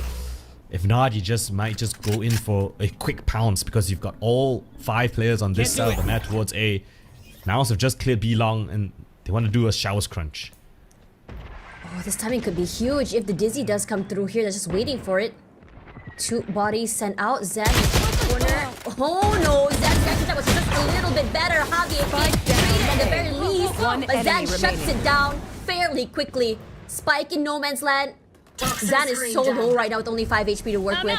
If not, you might just go in for a quick pounce because you've got all 5 players on this side of the map towards A. NAOS have just cleared B long and they want to do a showers crunch. Oh, this timing could be huge if the Dizzy does come through here. They're just waiting for it. 2 bodies sent out. Zan in the corner. Oh no, Zan's reaction was just a little bit better. Javier traded at the very least. But Zan shuts it down fairly quickly. Spike in no man's land. Zan is so low right now with only 5 HP to work with.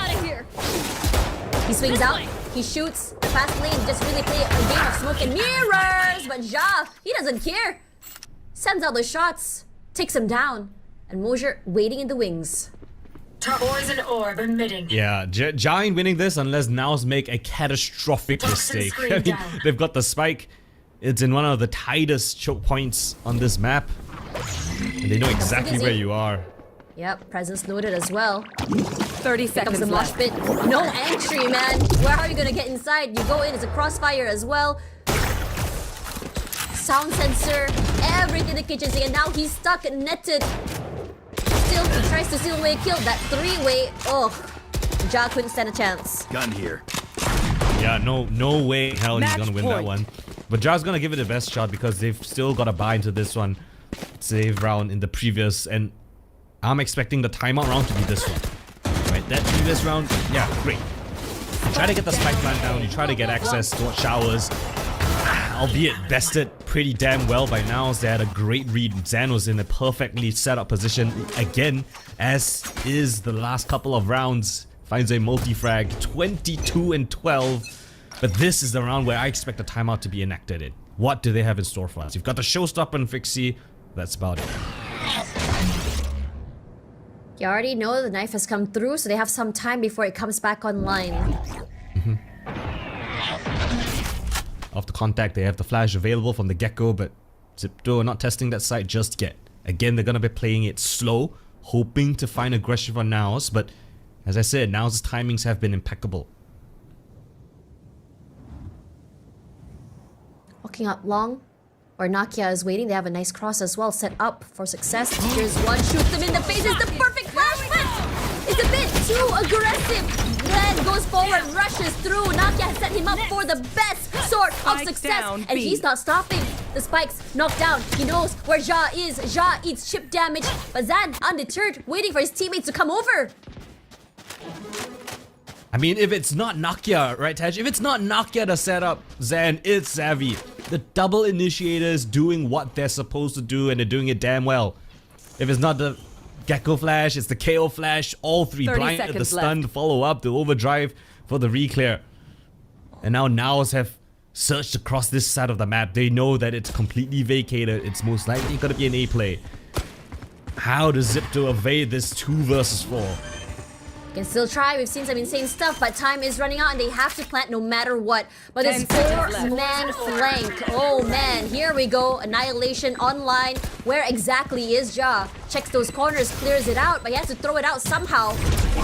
He swings out, he shoots, fast lane, just really play a game of smoke and mirrors. But Ja, he doesn't care. Sends out the shots, takes him down. And Mosier waiting in the wings. Poison orb emitting. Yeah, Ja ain't winning this unless NAOS make a catastrophic mistake. I mean, they've got the spike. It's in one of the tightest choke points on this map. And they know exactly where you are. Yep, presence noted as well. 30 seconds The mosh left. pit. No entry, man. Where are you gonna get inside? You go in, it's a crossfire as well. Sound sensor, everything in the kitchen. And now he's stuck, netted. Still, he tries to steal away a kill. That 3-way, oh, Ja couldn't stand a chance. Gun here. Yeah, no way in hell he's gonna win that point. one. But Ja's gonna give it the best shot because they've still got to buy into this one. Save round in the previous, and I'm expecting the timeout round to be this one. Right, that previous round, yeah, great. You try to get the spike plant down, you try to get access to showers. Albeit bested pretty damn well by now, as they had a great read. Zan was in a perfectly set up position again, as is the last couple of rounds. Finds a multi-frag, 22 and 12. But this is the round where I expect a timeout to be enacted in. What do they have in store for us? You've got the showstopper and Fixie. That's about it. You already know the knife has come through, so they have some time before it comes back online. After contact, they have the flash available from the get-go, but Zipto are not testing that site just yet. Again, they're going to be playing it slow, hoping to find aggression on NAOS, but as I said, NAOS' timings have been impeccable. Looking up long, or Nakia is waiting. They have a nice cross as well, set up for success. Here's one, shoots them in the face. It's the perfect flash hit. It's a bit too aggressive. Glenn goes forward, rushes through. Nakia has set him up for the best sort of success, and he's not stopping. The spikes knocked down. He knows where Ja is. Ja eats chip damage, but Zan, undeterred, waiting for his teammates to come over. I mean, if it's not Nakia, right, Taj? If it's not Nakia to set up Zan, it's Savvy. The double initiators doing what they're supposed to do, and they're doing it damn well. If it's not the Gecko Flash, it's the KO Flash. All 3 blinded, the stun, follow up, the overdrive for the reclear. And now NAOS have searched across this side of the map. They know that it's completely vacated. It's most likely going to be an A play. How does Zipto evade this 2 versus 4? Can still try. We've seen some insane stuff, but time is running out and they have to plant no matter what. But this 4-man flank. Oh man, here we go. Annihilation online. Where exactly is Ja? Checks those corners, clears it out, but he has to throw it out somehow.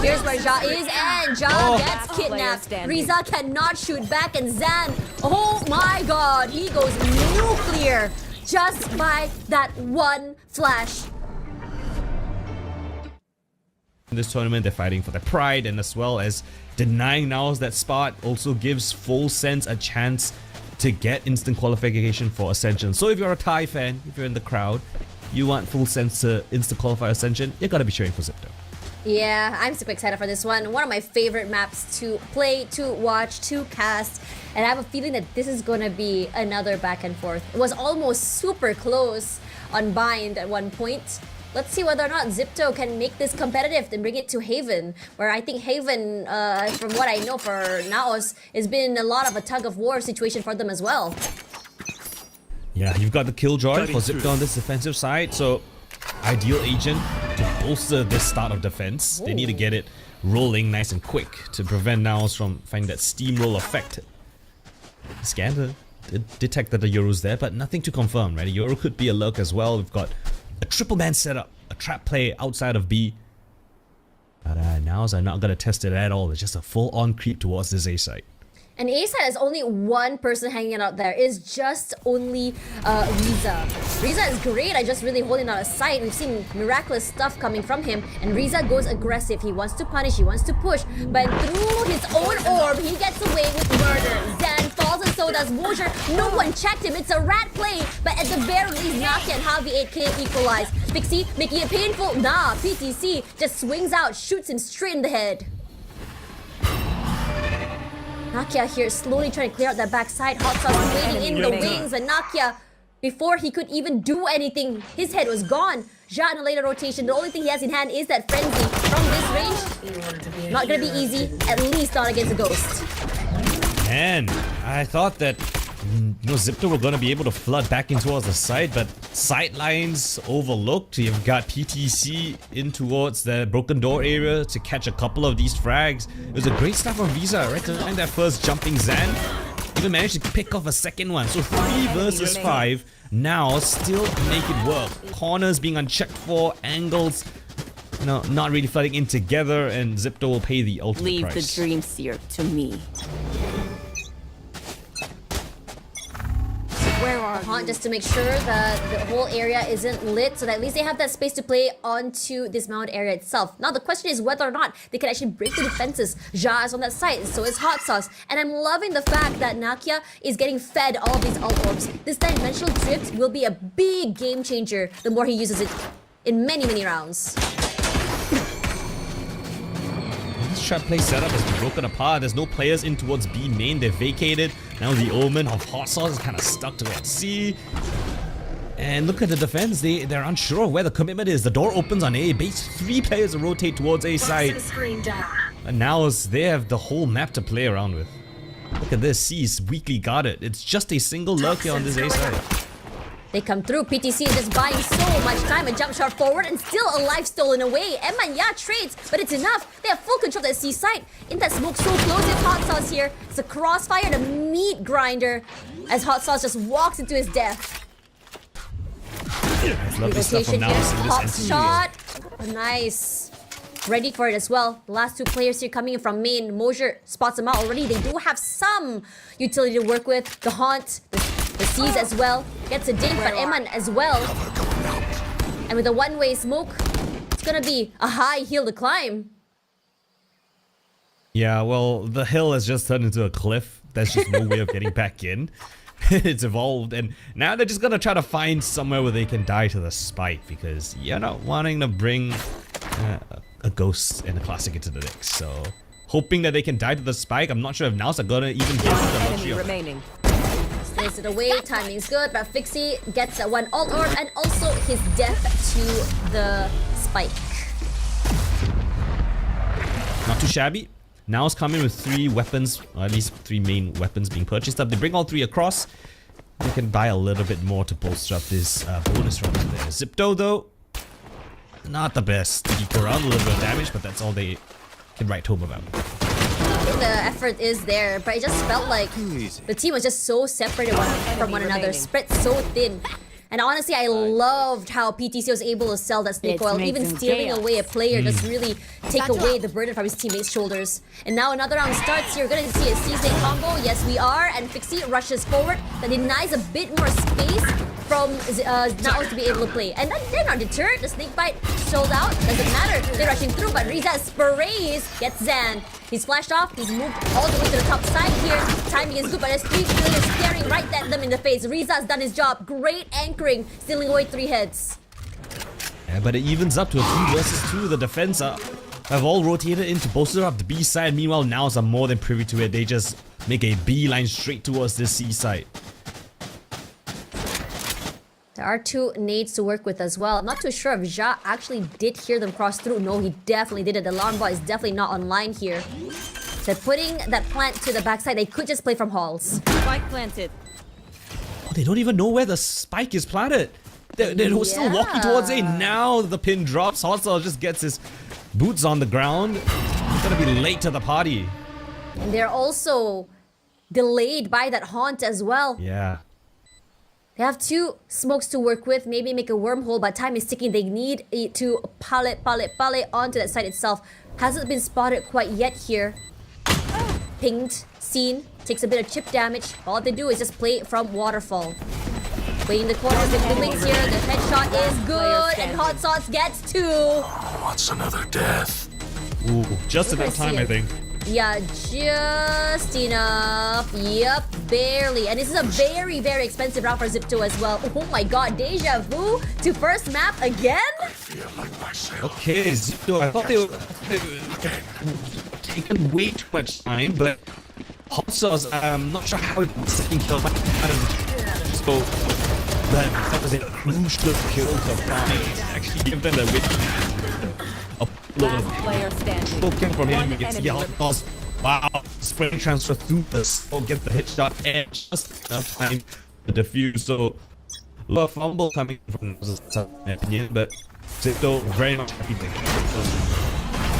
Here's where Ja is, and Ja gets kidnapped. Riza cannot shoot back, and Zan, oh my god, he goes nuclear just by that one flash. In this tournament, they're fighting for their pride, and as well as denying NAOS that spot also gives Full Sense a chance to get instant qualification for Ascension. So if you're a Thai fan, if you're in the crowd, you want Full Sense to instant qualify Ascension, you gotta be cheering for Zipto. Yeah, I'm super excited for this one. One of my favorite maps to play, to watch, to cast. And I have a feeling that this is gonna be another back and forth. It was almost super close on Bind at one point. Let's see whether or not Zipto can make this competitive and bring it to Haven, where I think Haven, from what I know for NAOS, has been a lot of a tug-of-war situation for them as well. Yeah, you've got the Killjoy for Zipto on this defensive side, so ideal agent to bolster this start of defense. They need to get it rolling nice and quick to prevent NAOS from finding that steamroll effect. Scanner detected the Yoru's there, but nothing to confirm, right? A Yoru could be a lurk as well. We've got a triple man setup, a trap play outside of B. But NAOS are not going to test it at all. It's just a full-on creep towards this A site. And A side has only one person hanging out there. It's just only Riza. Riza is great at just really holding out a sight. We've seen miraculous stuff coming from him. And Riza goes aggressive. He wants to punish, he wants to push. But through his own orb, he gets away with murder. Zan falls and so does Mosier. No one checked him. It's a rat play. But at the very least, Nakia and Javi 8K equalize. Pixie making it painful. Nah, PTC just swings out, shoots him straight in the head. Nakia here slowly trying to clear out that backside. Hot Sauce waiting in the wings, but Nakia, before he could even do anything, his head was gone. Ja in a later rotation, the only thing he has in hand is that frenzy. From this range, not gonna be easy, at least not against a ghost. Man, I thought that Zipto were gonna be able to flood back in towards the side, but sidelines overlooked. You've got PTC in towards the broken door area to catch a couple of these frags. It was a great start from Visa, right? To find that first jumping Zan. Even managed to pick off a second one. So 3 versus 5. Now still make it work. Corners being unchecked for, angles not really flooding in together, and Zipto will pay the ultimate price. Leave the Dream Seer to me. Where are Haunt just to make sure that the whole area isn't lit, so that at least they have that space to play onto this mound area itself. Now the question is whether or not they can actually break the defenses. Ja is on that side, and so is Hot Sauce. And I'm loving the fact that Nakia is getting fed all of these alt orbs. This dimensional drift will be a big game changer the more he uses it in many, many rounds. This trap play setup has been broken apart. There's no players in towards B main. They're vacated. Now the Omen of Hot Sauce is kind of stuck towards C. And look at the defense. They're unsure of where the commitment is. The door opens on A. Base 3 players rotate towards A side. And now they have the whole map to play around with. Look at this. C is weakly guarded. It's just a single lurker on this A side. They come through. PTC is just buying so much time. A jump shot forward and still a life stolen away. Emma, yeah, trades, but it's enough. They have full control of that C site. In that smoke so close, it's Hot Sauce here. It's a crossfire, the meat grinder, as Hot Sauce just walks into his death. Lovely stuff from NAOS. Pop shot. Oh, nice. Ready for it as well. The last 2 players here coming in from main. Mosier spots them out already. They do have some utility to work with. The Haunt, the C's as well. Gets a dink, but Eman as well. And with a one-way smoke, it's gonna be a high hill to climb. Yeah, well, the hill has just turned into a cliff. There's just no way of getting back in. It's evolved, and now they're just gonna try to find somewhere where they can die to the spike, because you're not wanting to bring a ghost and a classic into the mix. So, hoping that they can die to the spike. I'm not sure if NAOS are gonna even give them the luxury of remaining. Stays it away, timing's good, but Fixie gets that one alt orb and also his death to the spike. Not too shabby. NAOS coming with 3 weapons, or at least 3 main weapons being purchased up. They bring all 3 across. They can buy a little bit more to bolster up this bonus round there. Zipto though, not the best. Equal around a little bit of damage, but that's all they can write home about. I think the effort is there, but it just felt like the team was just so separated from one another, spread so thin. And honestly, I loved how PTC was able to sell that snake oil, even stealing away a player, just really take away the burden from his teammates' shoulders. And now another round starts here. We're gonna see a C-Snake combo. Yes, we are. And Fixie rushes forward. That denies a bit more space from NAOS to be able to play. And they're not deterred. The snake bite sold out. Doesn't matter. They're rushing through, but Riza sprays. Gets Zan. He's flashed off. He's moved all the way to the top side here. Timing is good, but there's 3 players staring right at them in the face. Riza's done his job. Great anchoring, stealing away 3 heads. Yeah, but it evens up to a 2 versus 2. The defense have all rotated into bolster up the B side. Meanwhile, NAOS are more than privy to it. They just make a beeline straight towards this C side. There are 2 nades to work with as well. I'm not too sure if Ja actually did hear them cross through. No, he definitely did it. The alarm bot is definitely not online here. So putting that plant to the backside, they could just play from halls. Spike planted. Oh, they don't even know where the spike is planted. They're still walking towards A. Now the pin drops. Hot Sauce just gets his boots on the ground. He's gonna be late to the party. And they're also delayed by that haunt as well. Yeah. They have 2 smokes to work with, maybe make a wormhole, but time is ticking. They need to pallet onto that site itself. Hasn't been spotted quite yet here. pinged scene. Takes a bit of chip damage. All they do is just play from waterfall. Waiting the corners with the wings here. The headshot is good, and Hot Sauce gets 2. What's another death? Ooh, just enough time, I think. Yeah, just enough. Yep, barely. And this is a very, very expensive round for ZipTo as well. Oh my god, deja vu to first map again? Feel like myself. Okay, ZipTo, I thought they were taking way too much time, but Hot Sauce, I'm not sure how it was second kill might have so that was a crucial kill to find. Actually give them the win. Last player standing. Spoken from him One against enemy Hot Sauce. Wow, sprint transfer through the smoke, get the headshot and just enough time to defuse. So, a lot of fumble coming from my opinion, but ZipTo very much happy to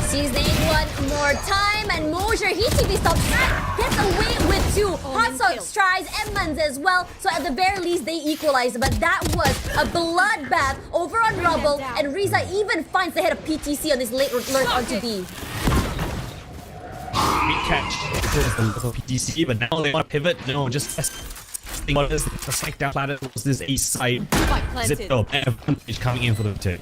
Sees the 1 more time, and Mosier, he TP stops that, gets away with 2. Hot Sauce tries Edmonds as well, so at the very least they equalized, but that was a bloodbath over on Rubble, and Riza even finds the head of PTC on this late alert onto B. Great catch. For PTC, but now they want to pivot. No, just what is the spike down planet was this A side. ZipTo advantage coming in for the tip.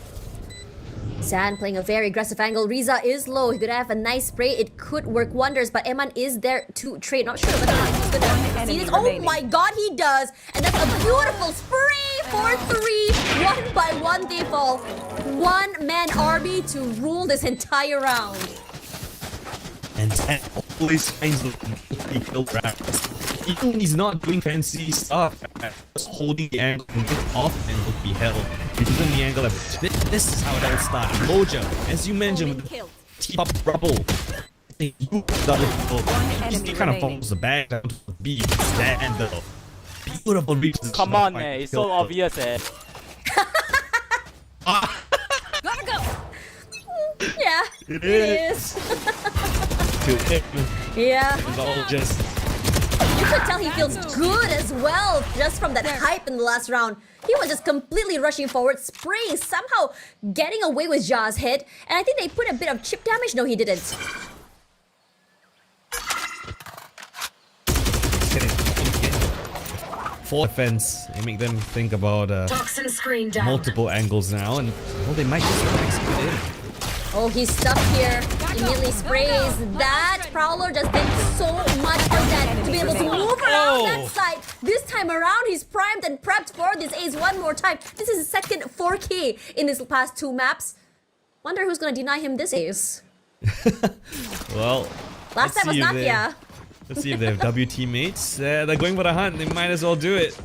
Zan playing a very aggressive angle. Riza is low. He could have a nice spray. It could work wonders, but Eman is there to trade. Not sure whether or not he's gonna see this. Oh my god, he does! And that's a beautiful spray for 3. 1 by 1 they fall. 1-man army to rule this entire round. And Zan always finds the kill rounds. Even when he's not doing fancy stuff, just holding the angle and get off and will be held. He's in the angle of this is how it all started. Mojo, as you mentioned, with the T-pop rubble. He kind of follows the bag down to the beat. Stand though. Beautiful reach. Come on, man. It's so obvious, eh? Gotta go. Yeah, it is. Yeah. It's all just... You could tell he feels good as well, just from that hype in the last round. He was just completely rushing forward, spraying, somehow getting away with Ja's head. And I think they put a bit of chip damage. No, he didn't. For defense, they make them think about Toxin screen down. multiple angles now, and well, they might just execute it. Oh, he's stuck here. Immediately sprays that. Prowler just did so much for that to be able to move around that side. This time around, he's primed and prepped for this ace one more time. This is his second 4K in his past 2 maps. Wonder who's gonna deny him this ace. Well, Last time was Nakia. Let's see if they have W teammates. They're going for the hunt. They might as well do it.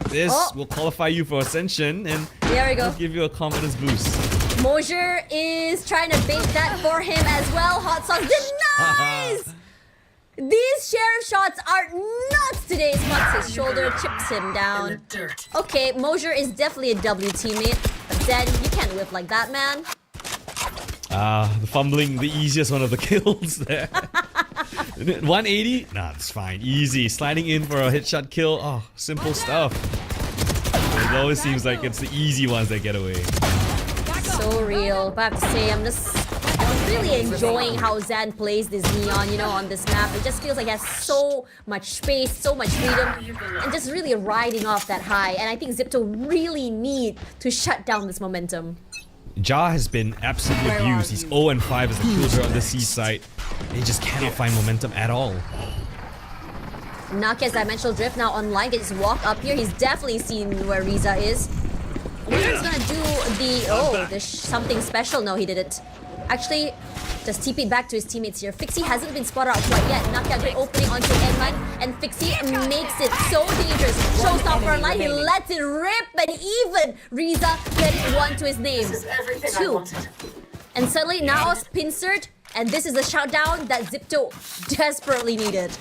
This will qualify you for Ascension and there we go. give you a confidence boost. Mosier is trying to bait that for him as well. Hot Sauce denies! These sheriff shots are nuts today. Smuts his shoulder, chips him down. Okay, Mosier is definitely a W teammate, but then you can't whip like that, man. The fumbling, the easiest one of the kills there. 180? Nah, it's fine. Easy. Sliding in for a headshot kill. Oh, simple stuff. It always seems like it's the easy ones that get away. So real. But I have to say, I'm really enjoying how Zan plays this Neon, you know, on this map. It just feels like he has so much space, so much freedom, and just really riding off that high. And I think ZipTo really need to shut down this momentum. Ja has been absolutely abused. He's 0-5 as a killer on the C side. He just cannot find momentum at all. Nakia's Dimensional Drift now online. Can just walk up here. He's definitely seen where Riza is. Wizard's gonna do the... Oh, there's something special. No, he didn't. Actually, just TP'd back to his teammates here. Fixie hasn't been spotted out quite yet. Nakia great opening onto Edman, and Fixie makes it so dangerous. Showstopper online, he lets it rip, and even Riza gets 1 to his name. 2. And suddenly NAOS pincered, and this is the shutdown that ZipTo desperately needed.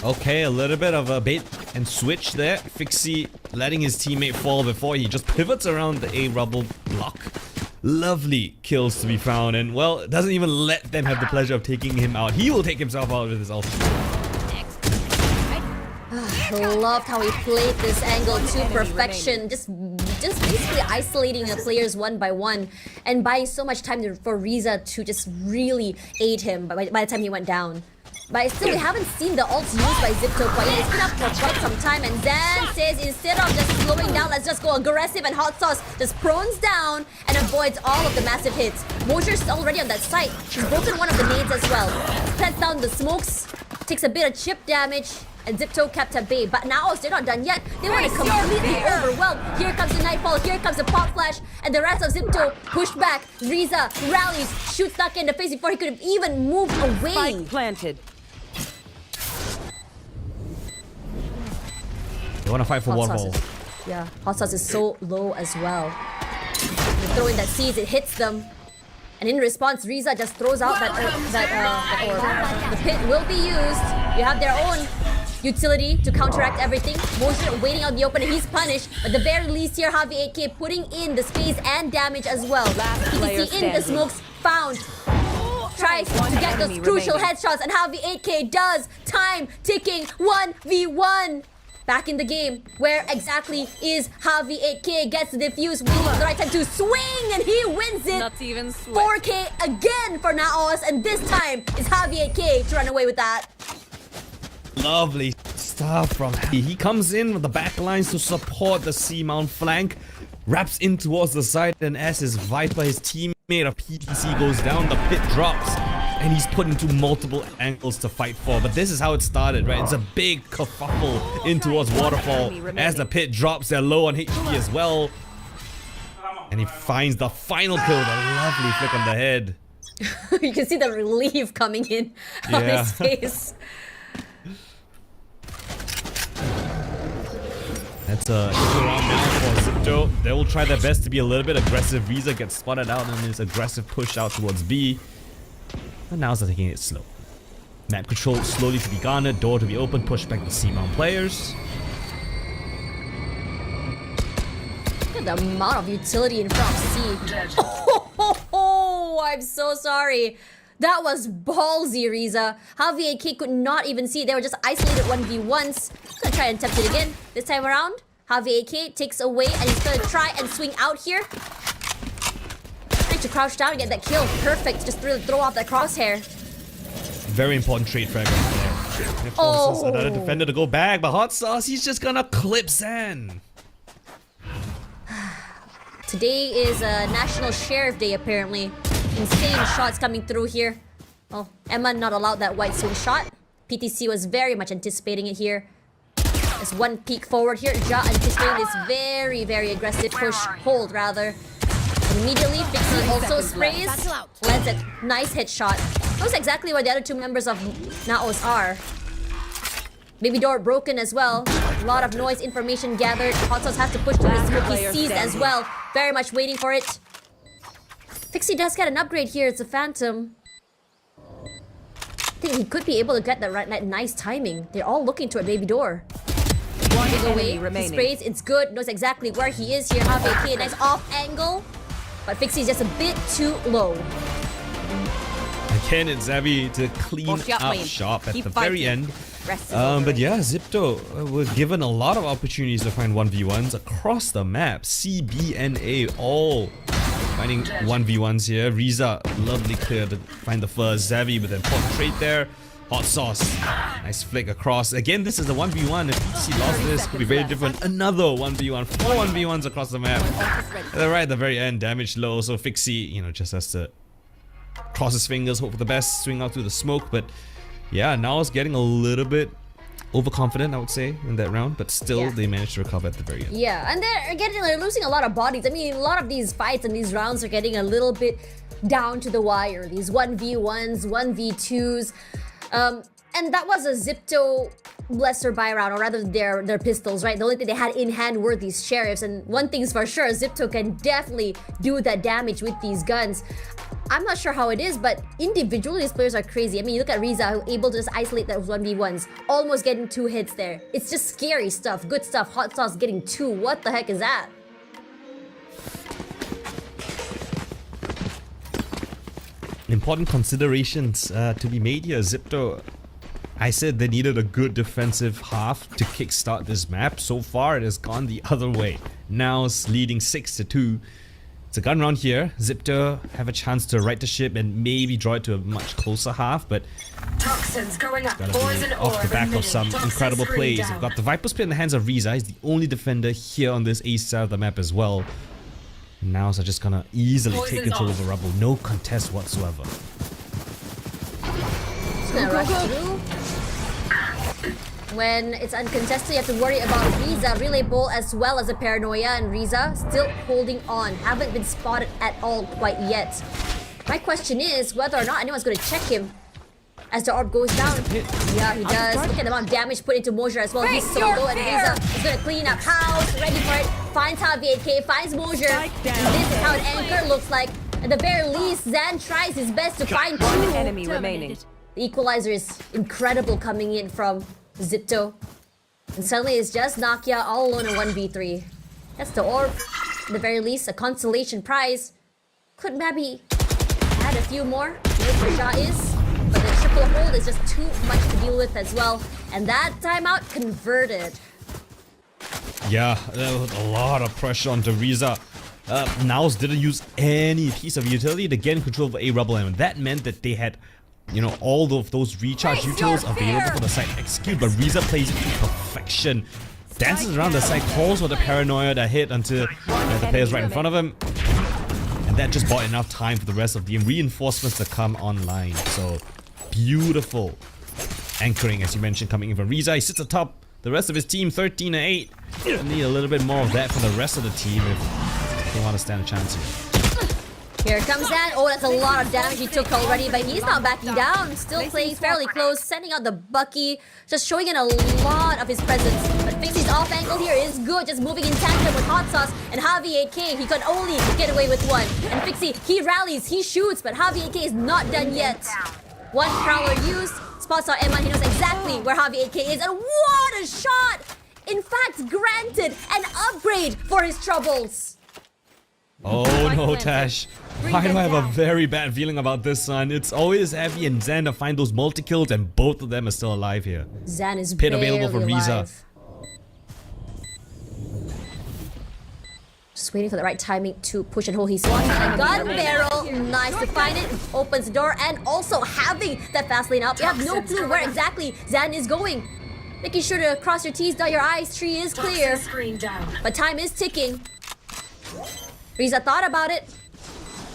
Okay, a little bit of a bait and switch there. Fixie letting his teammate fall before he just pivots around the A rubble block. Lovely kills to be found, and well, it doesn't even let them have the pleasure of taking him out. He will take himself out with his ultimate. Loved how he played this angle to perfection. Just basically isolating the players 1 by 1 and buying so much time for Riza to just really aid him by the time he went down. But still, we haven't seen the ults used by Zipto quite yet. It's been up for quite some time, and Zan says instead of just slowing down, let's just go aggressive, and Hot Sauce just prones down and avoids all of the massive hits. Mosher's already on that site. He's broken one of the nades as well. Spreads down the smokes, takes a bit of chip damage, and Zipto kept at bay. But NAOS, they're not done yet. They want to completely overwhelm. Here comes the Nightfall, here comes the Pop Flash, and the rest of Zipto pushed back. Riza rallies, shoots Stuck in the face before he could have even moved away. Spike planted. They want to fight for Hot waterfall. Sauce yeah, Hot Sauce is so low as well. They throw in that seeds, it hits them. And in response, Riza just throws out that orb. The pit will be used. You have their own utility to counteract everything. Mosher waiting out the open, and he's punished. But the very least here, Javi 8K putting in the space and damage as well. PTC in the smokes, found. Tries to get those crucial headshots, and Javi 8K does. Time ticking, 1v1. Back in the game, where exactly is Javi 8K? Gets the defuse, waiting for the right time to swing, and he wins it. Not even sweat. 4K again for NAOS, and this time it's Javi 8K to run away with that. Lovely stuff from he comes in with the backlines to support the C-mount flank, wraps in towards the side, and as his Viper, his teammate of PTC, goes down, the pit drops. And he's put into multiple angles to fight for. But this is how it started, right? It's a big kerfuffle in towards Waterfall. As the pit drops, they're low on HP as well. And he finds the final kill, the lovely flick on the head. You can see the relief coming in on his face. That's a good round now for Zipto. They will try their best to be a little bit aggressive. Riza gets spotted out in his aggressive push out towards B. But now they're taking it slow. Map control slowly to be garnered, door to be open, push back the C-mount players. Look at the amount of utility in front of C. Oh, I'm so sorry. That was ballsy, Riza. Javi 8K could not even see it. They were just isolated 1v1s. Gonna try and attempt it again. This time around, Javi 8K takes away, and he's gonna try and swing out here. To crouch down and get that kill. Perfect. Just throw off that crosshair. Very important trade fragment there. It forces another defender to go back, but Hot Sauce, he's just gonna clip Zen. Today is National Sheriff Day, apparently. Insane shots coming through here. Well, Emma not allowed that white swing shot. PTC was very much anticipating it here. There's one peek forward here. Ja anticipating this very, very aggressive push. Hold, rather. Immediately, Fixie also sprays. Lands a nice headshot. Knows exactly where the other two members of NAOS are. Baby door broken as well. A lot of noise, information gathered. Hot Sauce has to push through his smoke. He sees as well. Very much waiting for it. Fixie does get an upgrade here. It's a Phantom. I think he could be able to get that right, nice timing. They're all looking toward Baby door. One away. He sprays. It's good. Knows exactly where he is here. Javi 8K, nice off angle. But Fixie's just a bit too low. Again, it's Zavi to clean up shop at the very end. But yeah, Zipto was given a lot of opportunities to find 1v1s across the map. C, B, and A all finding 1v1s here. Riza, lovely clear to find the first. Zavi with an important trade there. Hot Sauce, nice flick across. Again, this is a 1v1. If PTC lost this, could be very different. Another 1v1, 4 1v1s across the map. Right at the very end, damage low. So Fixie, just has to cross his fingers, hope for the best, swing out through the smoke. But yeah, now it's getting a little bit overconfident, I would say, in that round. But still, they managed to recover at the very end. Yeah, and they're losing a lot of bodies. I mean, a lot of these fights and these rounds are getting a little bit down to the wire. These 1v1s, 1v2s. And that was a Zipto lesser buy round, or rather their pistols, right? The only thing they had in hand were these sheriffs, and one thing's for sure, Zipto can definitely do that damage with these guns. I'm not sure how it is, but individually these players are crazy. I mean, you look at Riza, who able to just isolate those 1v1s, almost getting 2 hits there. It's just scary stuff, good stuff. Hot Sauce getting 2. What the heck is that? Important considerations to be made here. Zipto, I said they needed a good defensive half to kickstart this map. So far, it has gone the other way. Now it's leading 6-2. It's a gun round here. Zipto have a chance to right the ship and maybe draw it to a much closer half, but Toxins going up. Gotta Ores be and off ore the back of emitting. some Toxins incredible screen plays. down. We've got the Viper split in the hands of Riza. He's the only defender here on this east side of the map as well. NAOS are just gonna easily take Poison's control off. of the rubble. No contest whatsoever. Just gonna rush through. When it's uncontested, you have to worry about Riza, Relay Bowl, as well as a Paranoia, and Riza still holding on. Haven't been spotted at all quite yet. My question is whether or not anyone's gonna check him as the orb goes down. Yeah, he does. Look at the amount of damage put into Mosier as well. He's Face so your low, and fear. Riza is gonna clean up house, ready for it. Finds Javi 8K, finds Mosier. Spike down. And this is how an anchor looks like. At the very least, Zan tries his best to find two. Enemy remaining. The equalizer is incredible coming in from Zipto. And suddenly it's just Nakia all alone in 1v3. That's the orb. At the very least, a consolation prize. Could maybe add a few more. Where Raja is. But the triple hold is just too much to deal with as well. And that timeout converted. Yeah, there was a lot of pressure onto Riza. NAOS didn't use any piece of utility to gain control of A rubble, and that meant that they had, you know, all of those recharge utils available for the site to execute, but Riza plays it to perfection. Dances around the site, calls for the Paranoia to hit until the player's right in front of him. And that just bought enough time for the rest of the reinforcements to come online. So, beautiful anchoring, as you mentioned, coming in from Riza. He sits atop the rest of his team, 13 and 8. Need a little bit more of that from the rest of the team if they want to stand a chance here. Here comes Zan. Oh, that's a lot of damage he took already, but he's not backing down. Still playing fairly close, sending out the Bucky, just showing in a lot of his presence. But Fixie's off angle here is good, just moving in tandem with Hot Sauce and Javi 8K. He can only get away with one. And Fixie, he rallies, he shoots, but Javi 8K is not done yet. One prowler used, spots out Emma, he knows exactly where Javi 8K is, and what a shot! In fact, granted an upgrade for his troubles. Oh no, Tash. Why do I have a very bad feeling about this, son? It's always Abby and Zan to find those multi-kills, and both of them are still alive here. Zan is Pit barely available for Riza. alive. Just waiting for the right timing to push and hold his one. A gun barrel, nice to find it. Opens the door, and also having that fast lane up. You have no clue where exactly Zan is going. Making sure to cross your T's, dot your I's. Tree is clear, Toxins screen down. but time is ticking. Riza thought about it,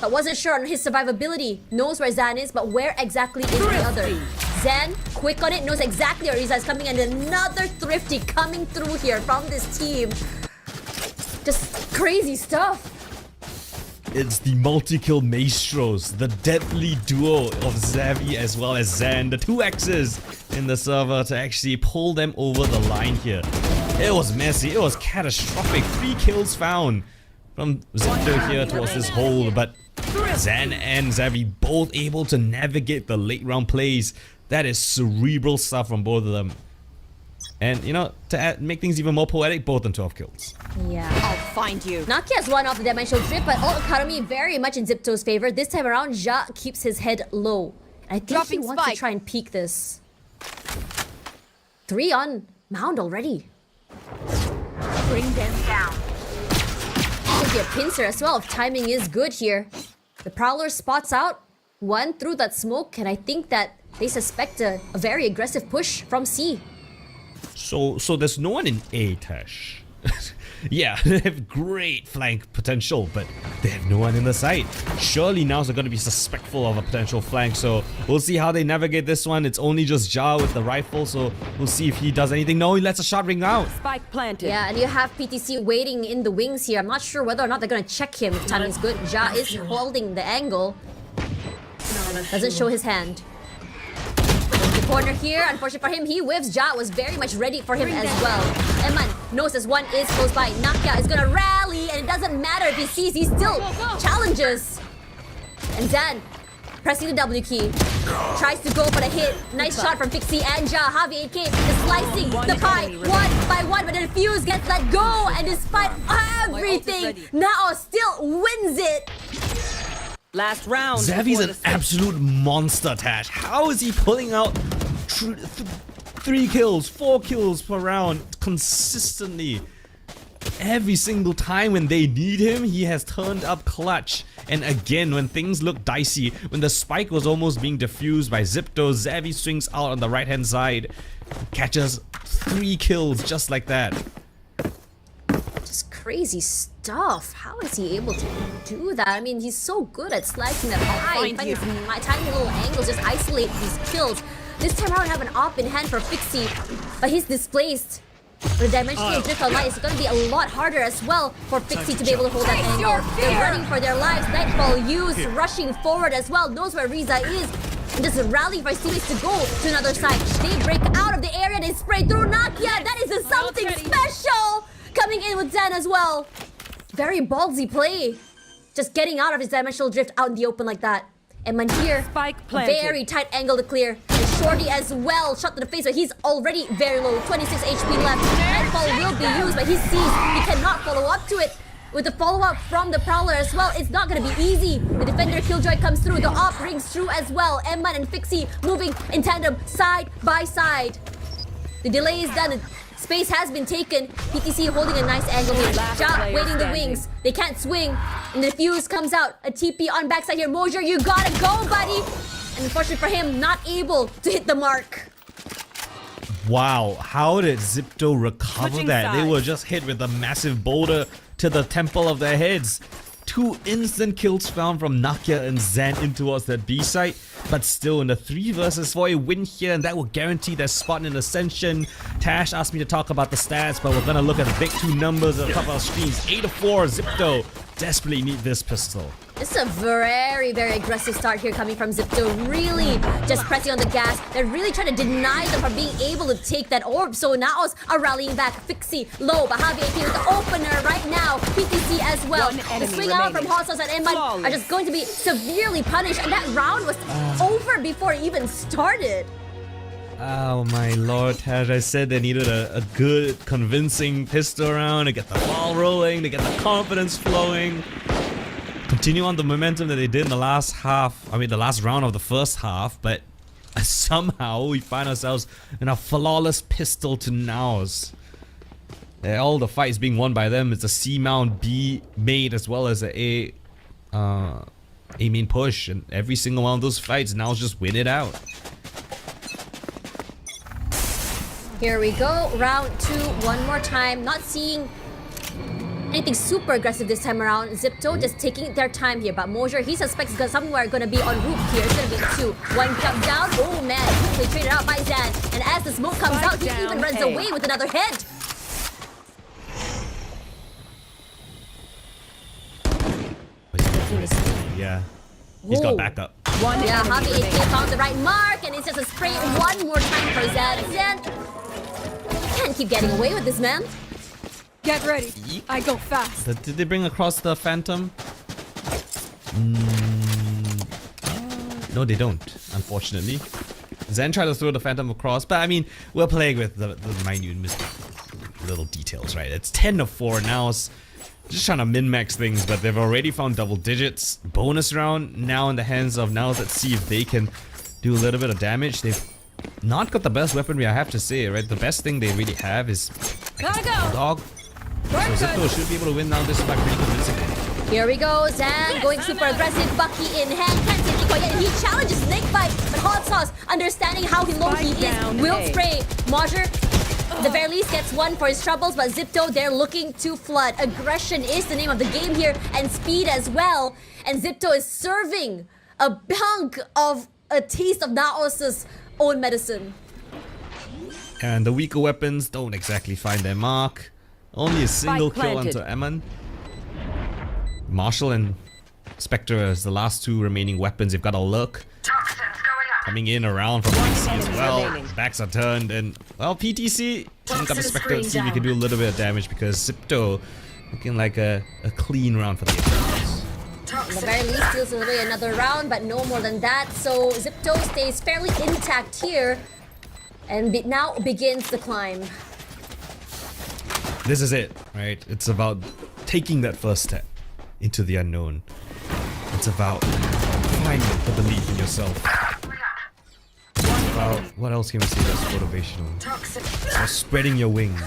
but wasn't sure on his survivability. Knows where Zan is, but where exactly is the other? Zan, quick on it, knows exactly where Riza is coming, and another Thrifty coming through here from this team. Just crazy stuff. It's the multi-kill maestros, the deadly duo of Xavi as well as Zan, the two X's in the server to actually pull them over the line here. It was messy, it was catastrophic. 3 kills found from Zipto here towards this hole, but Zan and Xavi both able to navigate the late round plays. That is cerebral stuff from both of them. And you know, to make things even more poetic, both on 12 kills. Yeah. I'll find you. Nakia's one off the dimensional trip, but Ult Academy very much in Zipto's favor. This time around, Ja keeps his head low. I think Dropping he wants spike. to try and peek this. 3 on Mound already. Bring them down. Could be a pincer as well if timing is good here. The Prowler spots out one through that smoke, and I think that they suspect a very aggressive push from C. So there's no one in A, Tash. Yeah, they have great flank potential, but they have no one in the site. Surely NAOS are going to be suspectful of a potential flank, so we'll see how they navigate this one. It's only just Ja with the rifle, so we'll see if he does anything. No, he lets a shot ring out. Spike planted. Yeah, and you have PTC waiting in the wings here. I'm not sure whether or not they're gonna check him if timing is good. Ja is holding the angle. Doesn't show his hand. The corner here, unfortunately for him, he whiffs. Ja was very much ready for him as well. Eman knows this one is close by. Nakia is gonna rally, and it doesn't matter if he sees, he still challenges. And Zan pressing the W key. Tries to go for the hit. Nice shot from Pixie and Ja. Javi 8K is slicing the pie one by one, but the Fuse gets let go. And despite everything, NAOS still wins it. Last round. Xavi's before an the switch. absolute monster, Tash. How is he pulling out 3 kills, 4 kills per round consistently? every single time when they need him, he has turned up clutch. And again, when things look dicey, when the spike was almost being defused by Zipto, Zavi swings out on the right hand side, catches 3 kills just like that. Just crazy stuff. How is he able to do that? I mean, he's so good at slicing that high, find these tiny little angles, just isolate these kills. This time around, have an op in hand for Fixie, but he's displaced. The dimensional drift online is going to be a lot harder as well for Fixie to be able to hold that angle. They're running for their lives. Nightfall used, rushing forward as well, knows where Riza is. And just rally for his teammates to go to another side. They break out of the area, they spray through Nakia. That is a something special coming in with Zen as well. Very ballsy play. Just getting out of his dimensional drift out in the open like that. And Mantir, very tight angle to clear. And Shorty as well, shot to the face, but he's already very low. 26 HP left. Nightfall will be used, but he sees he cannot follow up to it. With the follow-up from the Prowler as well, it's not going to be easy. The Defender Killjoy comes through, the op rings through as well. Emman and Fixie moving in tandem, side by side. The delay is done. Space has been taken. PTC holding a nice angle here. Ja waiting the wings. They can't swing. And the fuse comes out. A TP on backside here. Mosier, you gotta go, buddy. And unfortunately for him, not able to hit the mark. Wow, how did Zipto recover that? They were just hit with a massive boulder to the temple of their heads. 2 instant kills found from Nakia and Zen in towards that B site, but still in the 3 versus 4 win here, and that will guarantee their spot in Ascension. Tash asked me to talk about the stats, but we're gonna look at the big 2 numbers at the top of our screens. 8-4, Zipto desperately need this pistol. This is a very, very aggressive start here coming from Zipto. Really just pressing on the gas. They're really trying to deny them from being able to take that orb. So NAOS are rallying back. Fixie low, but Javi AP with the opener right now. PTC as well. The swing out from Hot Sauce and Emman are just going to be severely punished. And that round was over before it even started. Oh my lord, Tash, I said they needed a good, convincing pistol round to get the ball rolling, to get the confidence flowing. Continue on the momentum that they did in the last half, the last round of the first half, but somehow we find ourselves in a flawless pistol to NAOS. All the fights being won by them. It's a C mount, B mate, as well as a main push, and every single one of those fights, NAOS just win it out. Here we go, round 2, one more time. Not seeing anything super aggressive this time around. Zipto just taking their time here, but Mosier, he suspects somewhere going to be on roof here. It's going to be 2. One jump down. Oh man, quickly traded out by Zan. And as the smoke comes out, he even runs away with another head. Yeah, he's got backup. Yeah, Javi AP found the right mark, and it's just a spray one more time for Zan. Zan, you can't keep getting away with this, man. Get ready. I go fast. Did they bring across the Phantom? No, they don't, unfortunately. Zen tried to throw the Phantom across, but I mean, we're playing with the minute little details, right? It's 10-4 now. It's just trying to min-max things, but they've already found double digits. Bonus round now in the hands of NAOS. Let's see if they can do a little bit of damage. They've not got the best weaponry, I have to say, right? The best thing they really have is Dog. So Zipto should be able to win now this fight pretty convincingly. Here we go, Zan going super aggressive, Bucky in hand, can't take Nico yet. He challenges Snake Bite, but Hot Sauce, understanding how low he is, will spray. Mosier, the very least, gets 1 for his troubles, but Zipto, they're looking to flood. Aggression is the name of the game here, and speed as well. And Zipto is serving a hunk of a taste of NAOS's own medicine. And the weaker weapons don't exactly find their mark. Only a single kill onto Emman. Marshall and Spectre as the last 2 remaining weapons. They've got a look. Coming in around from PC as well. Backs are turned, and well, PTC teaming up with Spectre and see if we can do a little bit of damage, because Zipto looking like a clean round for the Eternals. At the very least, steals away another round, but no more than that. So Zipto stays fairly intact here, and now begins the climb. This is it, right? It's about taking that first step into the unknown. It's about finding the belief in yourself. Well, what else can we say that's motivational? About spreading your wings.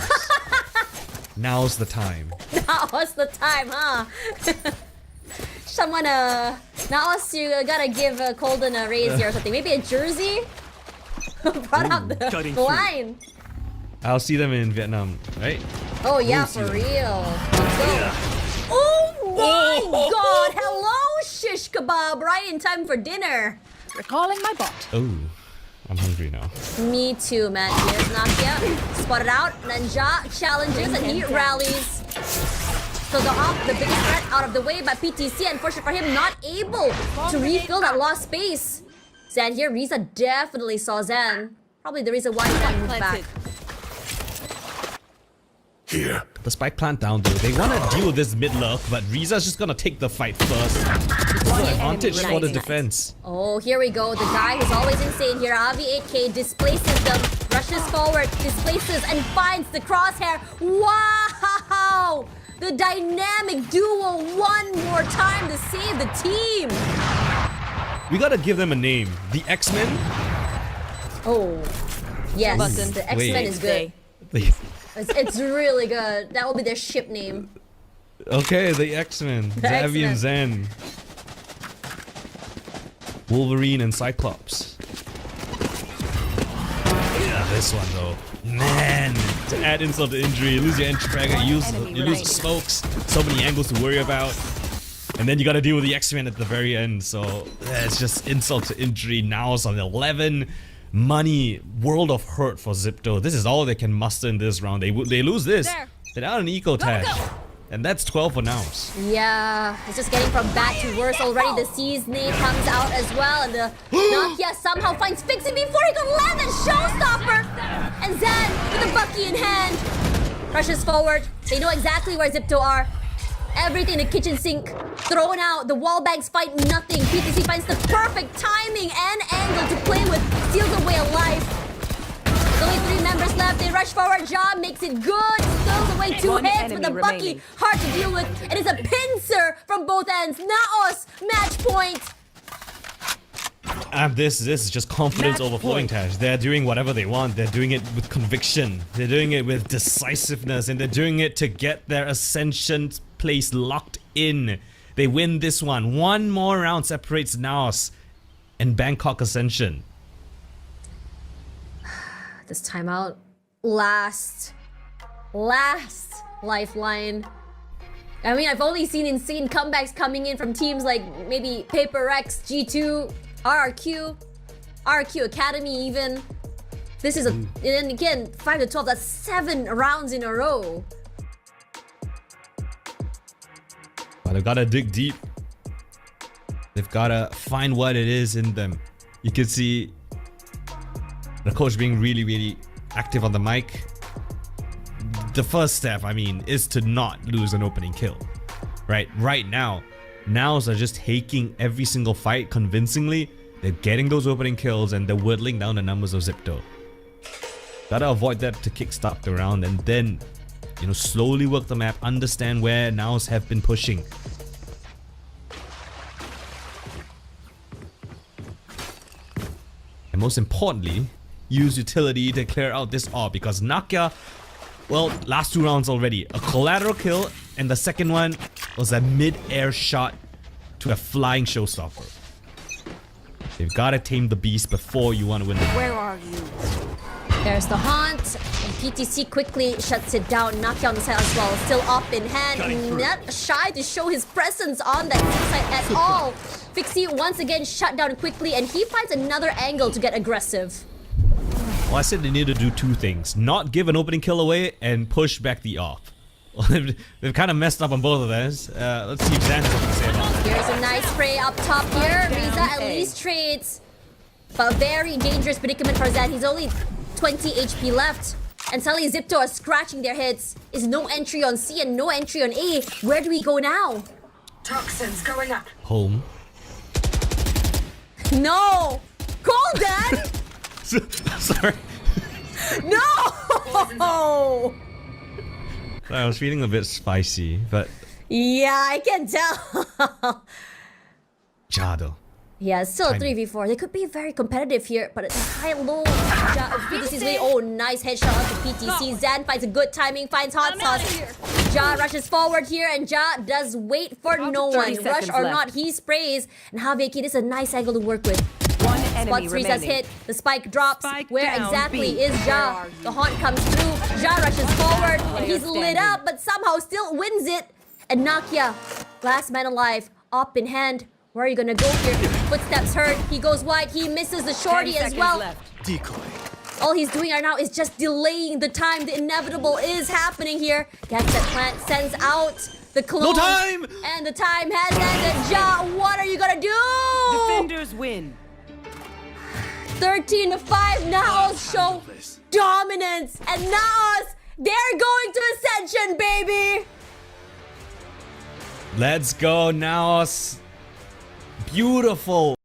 Now's the time. Now's the time, huh? Someone, NAOS, you gotta give Colden a raise here or something. Maybe a jersey? Brought up the line. I'll see them in Vietnam, right? Oh yeah, for real. Let's go. Oh my god! Hello, shish kebab! Right in time for dinner. Recalling my bot. Oh, I'm hungry now. Me too, man. Here's Nakia. Spotted out. Ninja challenges and he rallies. So the biggest threat out of the way by PTC. Unfortunate for him, not able to refill that lost space. Zan here. Riza definitely saw Zan. Probably the reason why he got moved back. Here. The spike plant down though. They want to deal with this mid lurk, but Riza's just gonna take the fight first. It's an advantage for the defense. Oh, here we go. The guy who's always insane here, Avi 8K, displaces them, rushes forward, displaces, and finds the crosshair. Wow! The dynamic duo one more time to save the team. We gotta give them a name. The X-Men? Oh, yes. The X-Men is good. It's really good. That will be their ship name. Okay, the X-Men. Xavi and Zen. Wolverine and Cyclops. Yeah, this one though. Man, to add insult to injury, you lose your entry fragger, you lose the smokes, so many angles to worry about. And then you gotta deal with the X-Men at the very end, so it's just insult to injury. Now it's on 11. Money, world of hurt for Zipto. This is all they can muster in this round. They lose this. They're out an eco tag. And that's 12 for NAOS. Yeah, it's just getting from bad to worse already. The C's nade comes out as well, and the Nakia somehow finds Fixie before he can land a showstopper. And Zan with a Bucky in hand rushes forward. They know exactly where Zipto are. Everything in the kitchen sink thrown out. The wall bags fight nothing. PTC finds the perfect timing and angle to play with. Steals away a life. There's only 3 members left. They rush forward. Job makes it good. Steals away 2 hits with a Bucky. Hard to deal with. It is a pincer from both ends. NAOS match point. This is just confidence overflowing, Tash. They're doing whatever they want. They're doing it with conviction. They're doing it with decisiveness. And they're doing it to get their ascension place locked in. They win this one. One more round separates NAOS and Bangkok Ascension. This timeout. Last lifeline. I mean, I've only seen insane comebacks coming in from teams like maybe Paper X, G2, RRQ Academy even. This is and then again, 5 to 12, that's 7 rounds in a row. But they've gotta dig deep. They've gotta find what it is in them. You can see the coach being really active on the mic. The first step, I mean, is to not lose an opening kill. Right now, NAOS are just taking every single fight convincingly. They're getting those opening kills and they're whittling down the numbers of Zipto. Gotta avoid that to kickstart the round and then, you know, slowly work the map, understand where NAOS have been pushing. And most importantly, use utility to clear out this orb because Nakia, well, last 2 rounds already. A collateral kill and the second one was a mid-air shot to a flying showstopper. You've got to tame the beast before you want to win the game. Where are you? There's the haunt, and PTC quickly shuts it down. Nakia on the side as well, still up in hand. Not shy to show his presence on that side at all. Fixie once again shut down quickly, and he finds another angle to get aggressive. Well, I said they need to do 2 things. Not give an opening kill away and push back the off. They've kind of messed up on both of those. Let's see if Zan has something to say about it. Here's a nice spray up top here. Riza at least trades. But a very dangerous predicament for Zan. He's only 20 HP left. And suddenly Zipto are scratching their heads. Is no entry on C and no entry on A. Where do we go now? Toxins going up. Home. No! Golden! Sorry. No! I was feeling a bit spicy, but... Yeah, I can tell. Jado. Yeah, it's still a Timing. 3v4. They could be very competitive here, but it's a high-low. PTC's way. Oh, nice headshot onto PTC. Zan finds a good timing, finds hot sauce. Ja rushes forward here, and Ja does wait for no 30 one. Rush seconds or left. not, he sprays. And Haveki, this is a nice angle to work with. One Spot enemy 3 says remaining. hit. The spike drops. Spike Where down, exactly B. is Where Ja? are you? The haunt comes through. Ja rushes forward, and he's lit standing. up, but somehow still wins it. And Nakia, last man alive, op in hand. Where are you gonna go here? Footsteps heard. He goes wide. He misses the 10 shorty as seconds well. left. Decoy. All he's doing right now is just delaying the time. The inevitable is happening here. Gets that plant, sends out the clone. No time! And the time has ended. Ja, what are you gonna do? Defenders win. 13-5. NAOS show dominance. And NAOS, they're going to Ascension, baby. Let's go, NAOS. Beautiful.